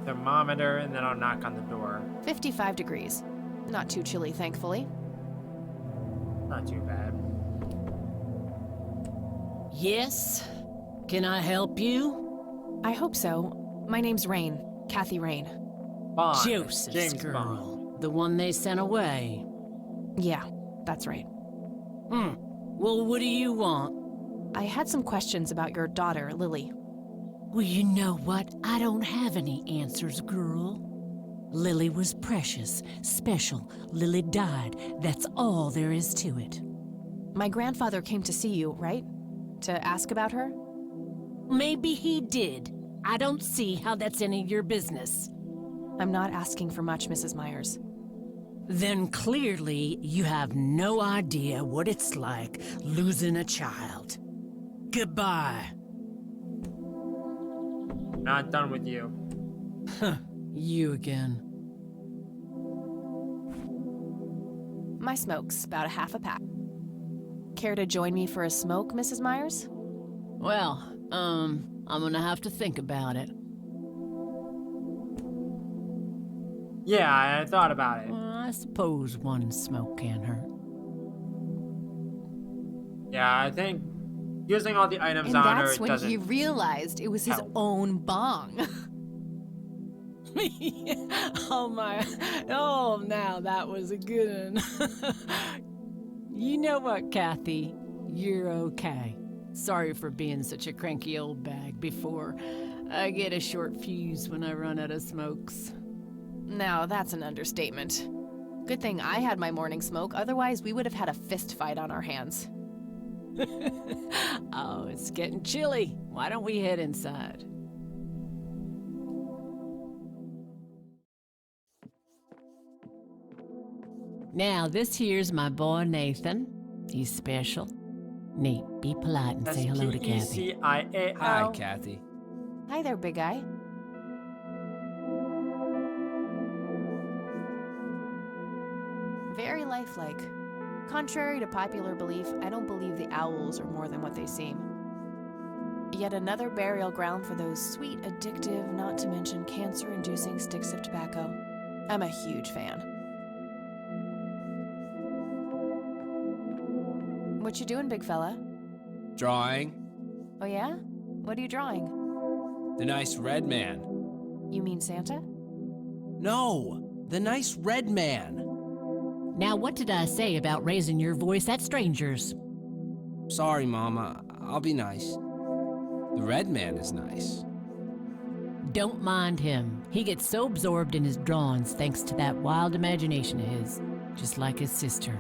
Thermometer, and then I'll knock on the door.
55 degrees. Not too chilly, thankfully.
Not too bad.
Yes? Can I help you?
I hope so. My name's Rain. Kathy Rain.
Bond.
Joseph's
James
girl.
Bond.
The one they sent away.
Yeah, that's right.
Well, what do you want?
I had some questions about your daughter, Lily.
Well, you know what? I don't have any answers, girl. Lily was precious, special. Lily died. That's all there is to it.
My grandfather came to see you, right? To ask about her?
Maybe he did. I don't see how that's any of your business.
I'm not asking for much, Mrs. Myers.
Then clearly you have no idea what it's like losing a child. Goodbye.
Not done with you.
You again.
My smoke's about a half a pack. Care to join me for a smoke, Mrs. Myers?
Well, I'm gonna have to think about it.
Yeah, I thought about it.
Well, I suppose one smoke can't hurt.
Yeah, I think using all the items
And
on her
that's when
doesn't
he realized it was his
help.
own bong.
Oh my, oh now that was a good one. You know what, Kathy? You're okay. Sorry for being such a cranky old bag before. I get a short fuse when I run out of smokes.
Now, that's an understatement. Good thing I had my morning smoke, otherwise we would have had a fist fight on our hands.
Oh, it's getting chilly. Why don't we head inside? Now, this here's my boy Nathan. He's special. Nate, be polite and say hello to Kathy.
SPECIAL.
Hi, Kathy.
Hi there, big guy. Very lifelike. Contrary to popular belief, I don't believe the owls are more than what they seem. Yet another burial ground for those sweet, addictive, not to mention cancer-inducing sticks of tobacco. I'm a huge fan. What you doing, big fella?
Drawing.
Oh yeah? What are you drawing?
The nice red man.
You mean Santa?
No, the nice red man.
Now, what did I say about raising your voice at strangers?
Sorry, Mama. I'll be nice. The red man is nice.
Don't mind him. He gets so absorbed in his drawings thanks to that wild imagination of his, just like his sister.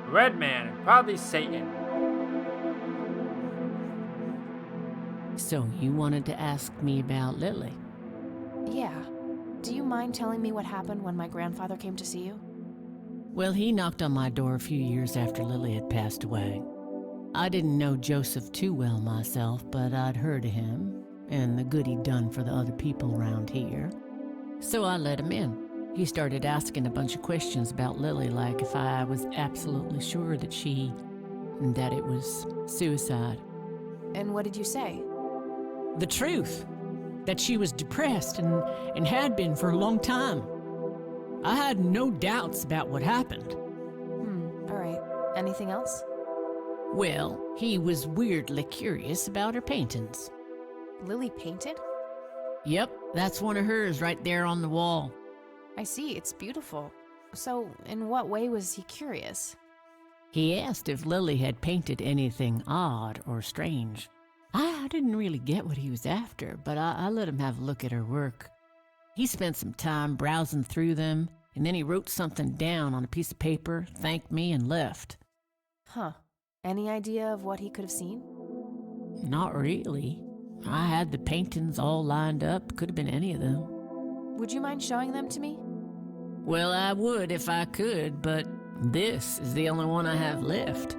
Red man, probably Satan.
So you wanted to ask me about Lily?
Yeah. Do you mind telling me what happened when my grandfather came to see you?
Well, he knocked on my door a few years after Lily had passed away. I didn't know Joseph too well myself, but I'd heard of him and the good he'd done for the other people around here. So I let him in. He started asking a bunch of questions about Lily, like if I was absolutely sure that it was suicide.
And what did you say?
The truth. That she was depressed and had been for a long time. I had no doubts about what happened.
All right. Anything else?
Well, he was weirdly curious about her paintings.
Lily painted?
Yep, that's one of hers right there on the wall.
I see, it's beautiful. So, in what way was he curious?
He asked if Lily had painted anything odd or strange. I didn't really get what he was after, but I let him have a look at her work. He spent some time browsing through them, and then he wrote something down on a piece of paper, thanked me, and left.
Huh. Any idea of what he could have seen?
Not really. I had the paintings all lined up. Could have been any of them.
Would you mind showing them to me?
Well, I would if I could, but this is the only one I have left.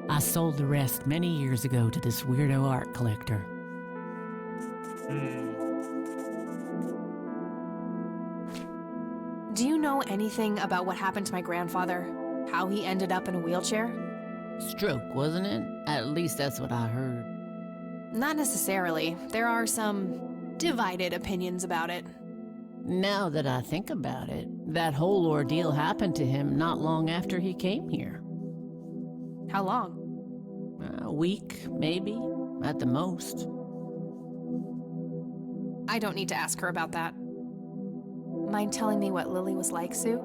I sold the rest many years ago to this weirdo art collector.
Do you know anything about what happened to my grandfather? How he ended up in a wheelchair?
Stroke, wasn't it? At least that's what I heard.
Not necessarily. There are some divided opinions about it.
Now that I think about it, that whole ordeal happened to him not long after he came here.
How long?
A week, maybe, at the most.
I don't need to ask her about that. Mind telling me what Lily was like, Sue?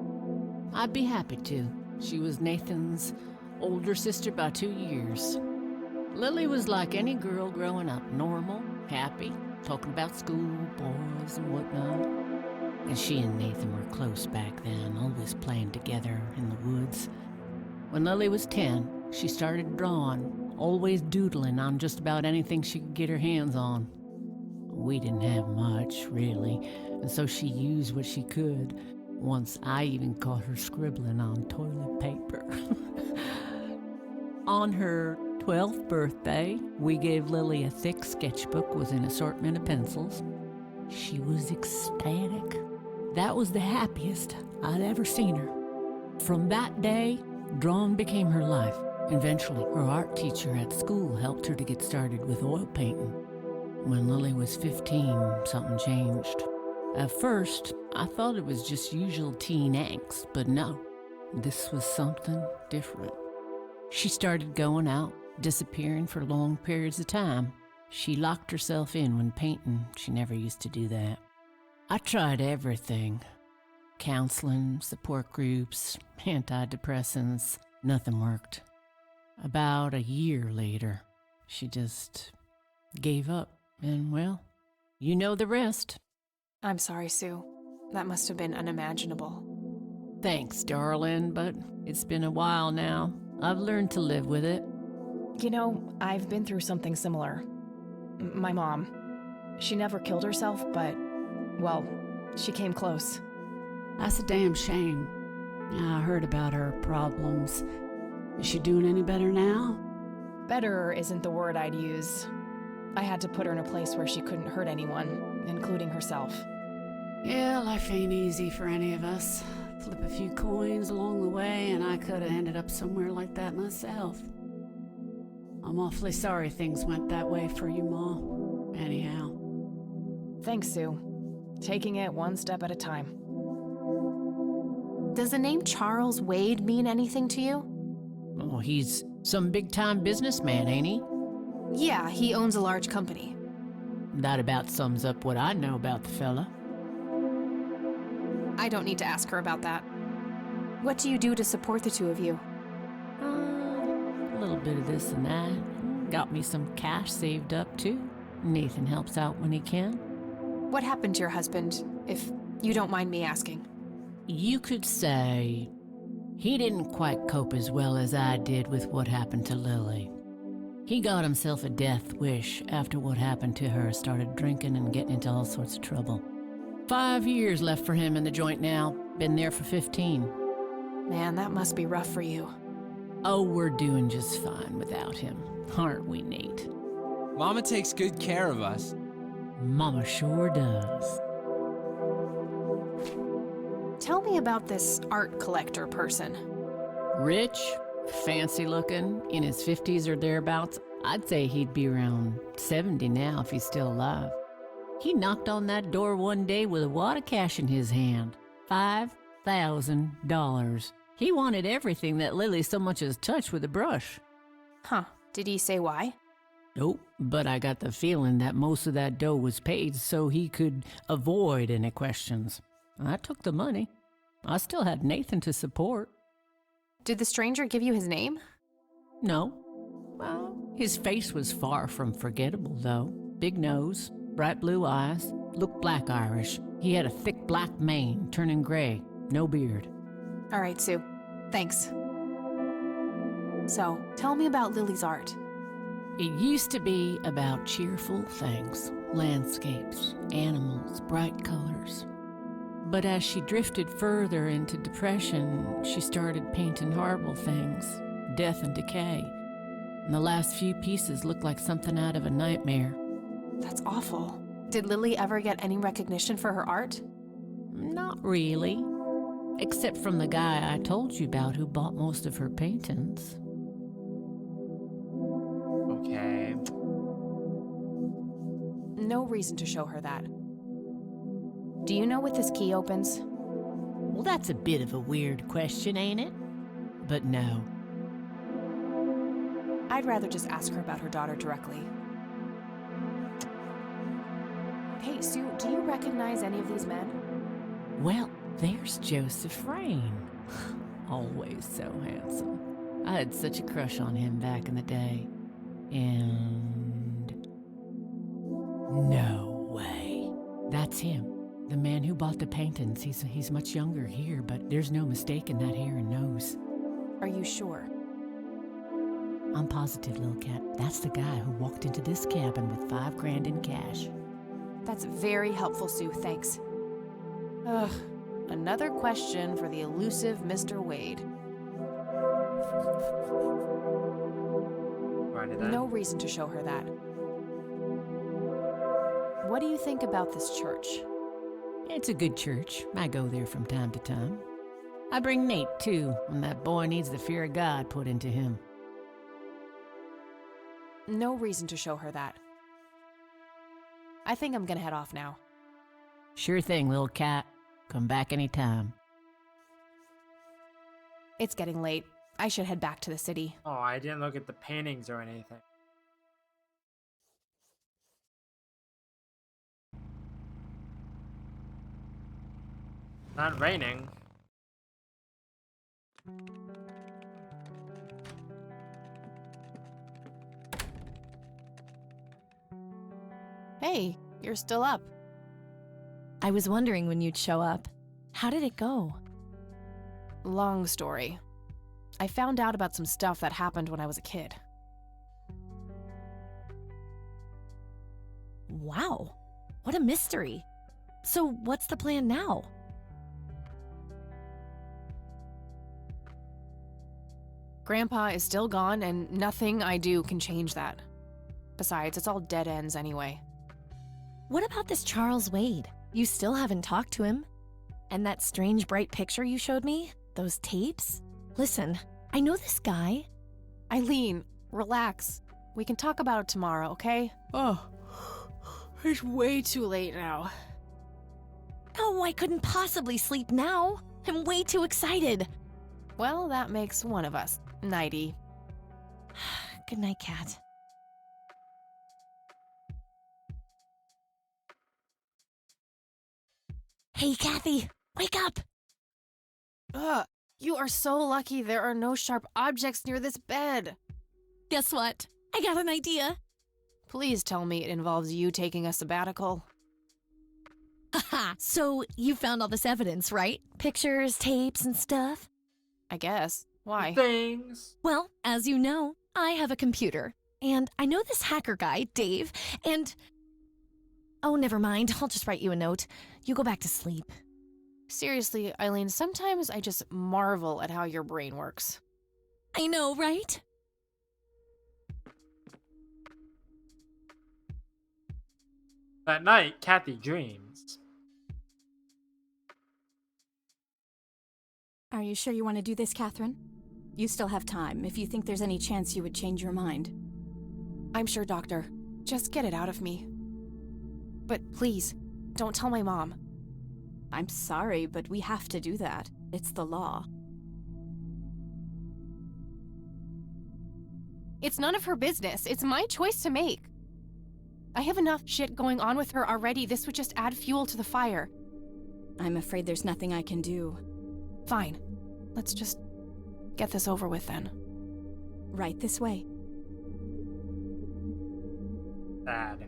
I'd be happy to. She was Nathan's older sister by 2 years. Lily was like any girl growing up, normal, happy, talking about school, boys, and whatnot. And she and Nathan were close back then, always playing together in the woods. When Lily was 10, she started drawing, always doodling on just about anything she could get her hands on. We didn't have much, really, and so she used what she could. Once I even caught her scribbling on toilet paper. On her 12th birthday, we gave Lily a thick sketchbook with an assortment of pencils. She was ecstatic. That was the happiest I'd ever seen her. From that day, drawing became her life. Eventually, her art teacher at school helped her to get started with oil painting. When Lily was 15, something changed. At first, I thought it was just usual teen angst, but no, this was something different. She started going out, disappearing for long periods of time. She locked herself in when painting. She never used to do that. I tried everything. Counseling, support groups, antidepressants. Nothing worked. About a year later, she just gave up. And well, you know the rest.
I'm sorry, Sue. That must have been unimaginable.
Thanks, darling, but it's been a while now. I've learned to live with it.
You know, I've been through something similar. My mom. She never killed herself, but, well, she came close.
That's a damn shame. I heard about her problems. Is she doing any better now?
Better isn't the word I'd use. I had to put her in a place where she couldn't hurt anyone, including herself.
Yeah, life ain't easy for any of us. Flip a few coins along the way, and I could have ended up somewhere like that myself. I'm awfully sorry things went that way for you, Ma. Anyhow.
Thanks, Sue. Taking it one step at a time.
Does the name Charles Wade mean anything to you?
Oh, he's some big-time businessman, ain't he?
Yeah, he owns a large company.
That about sums up what I know about the fella.
I don't need to ask her about that. What do you do to support the two of you?
A little bit of this and that. Got me some cash saved up, too. Nathan helps out when he can.
What happened to your husband, if you don't mind me asking?
You could say he didn't quite cope as well as I did with what happened to Lily. He got himself a death wish after what happened to her, started drinking and getting into all sorts of trouble. 5 years left for him in the joint now. Been there for 15.
Man, that must be rough for you.
Oh, we're doing just fine without him, aren't we, Nate?
Mama takes good care of us.
Mama sure does.
Tell me about this art collector person.
Rich, fancy looking, in his 50s or thereabouts. I'd say he'd be around 70 now if he's still alive. He knocked on that door one day with a wad of cash in his hand. $5,000. He wanted everything that Lily so much as touched with a brush.
Huh. Did he say why?
Nope, but I got the feeling that most of that dough was paid so he could avoid any questions. I took the money. I still had Nathan to support.
Did the stranger give you his name?
No. Well, his face was far from forgettable, though. Big nose, bright blue eyes, looked black Irish. He had a thick black mane, turning gray, no beard.
All right, Sue. Thanks. So, tell me about Lily's art.
It used to be about cheerful things, landscapes, animals, bright colors. But as she drifted further into depression, she started painting horrible things, death and decay. And the last few pieces looked like something out of a nightmare.
That's awful. Did Lily ever get any recognition for her art?
Not really. Except from the guy I told you about who bought most of her paintings.
Okay.
No reason to show her that. Do you know what this key opens?
Well, that's a bit of a weird question, ain't it? But no.
I'd rather just ask her about her daughter directly. Hey, Sue, do you recognize any of these men?
Well, there's Joseph Rain. Always so handsome. I had such a crush on him back in the day. And... no way. That's him. The man who bought the paintings. He's much younger here, but there's no mistaking that hair and nose.
Are you sure?
I'm positive, little cat. That's the guy who walked into this cabin with $5 grand in cash.
That's very helpful, Sue. Thanks. Ugh. Another question for the elusive Mr. Wade. No reason to show her that. What do you think about this church?
It's a good church. I go there from time to time. I bring Nate, too, when that boy needs the fear of God put into him.
No reason to show her that. I think I'm gonna head off now.
Sure thing, little cat. Come back anytime.
It's getting late. I should head back to the city.
Oh, I didn't look at the paintings or anything. Not raining.
Hey, you're still up.
I was wondering when you'd show up. How did it go?
Long story. I found out about some stuff that happened when I was a kid.
Wow, what a mystery. So what's the plan now?
Grandpa is still gone, and nothing I do can change that. Besides, it's all dead ends anyway.
What about this Charles Wade? You still haven't talked to him. And that strange bright picture you showed me? Those tapes? Listen, I know this guy.
Eileen, relax. We can talk about it tomorrow, okay? Oh, it's way too late now.
Oh, I couldn't possibly sleep now. I'm way too excited.
Well, that makes one of us. Nighty.
Good night, Cat. Hey, Kathy, wake up!
Ugh, you are so lucky there are no sharp objects near this bed.
Guess what? I got an idea.
Please tell me it involves you taking a sabbatical.
Haha, so you found all this evidence, right? Pictures, tapes, and stuff?
I guess. Why?
Things.
Well, as you know, I have a computer. And I know this hacker guy, Dave, and... Oh, never mind. I'll just write you a note. You go back to sleep.
Seriously, Eileen, sometimes I just marvel at how your brain works.
I know, right?
That night, Kathy dreams.
Are you sure you want to do this, Catherine? You still have time, if you think there's any chance you would change your mind.
I'm sure, Doctor. Just get it out of me. But please, don't tell my mom.
I'm sorry, but we have to do that. It's the law.
It's none of her business. It's my choice to make. I have enough shit going on with her already. This would just add fuel to the fire.
I'm afraid there's nothing I can do.
Fine. Let's just get this over with then.
Right this way.
Sad.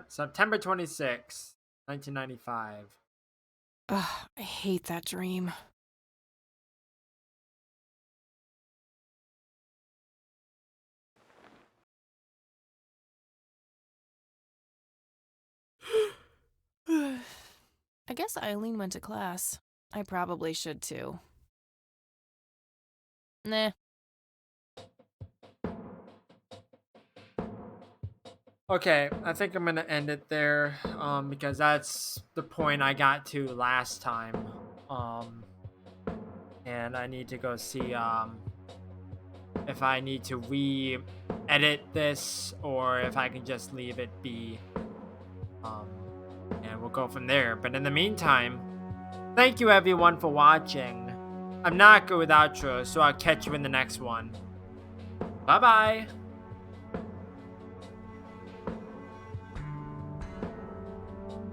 September 26th, 1995.
Ugh, I hate that dream. I guess Eileen went to class. I probably should too. Nah.
Okay, I think I'm gonna end it there, because that's the point I got to last time. And I need to go see, if I need to re-edit this or if I can just leave it be. And we'll go from there. But in the meantime, thank you everyone for watching. I'm not good with outros, so I'll catch you in the next one. Bye-bye!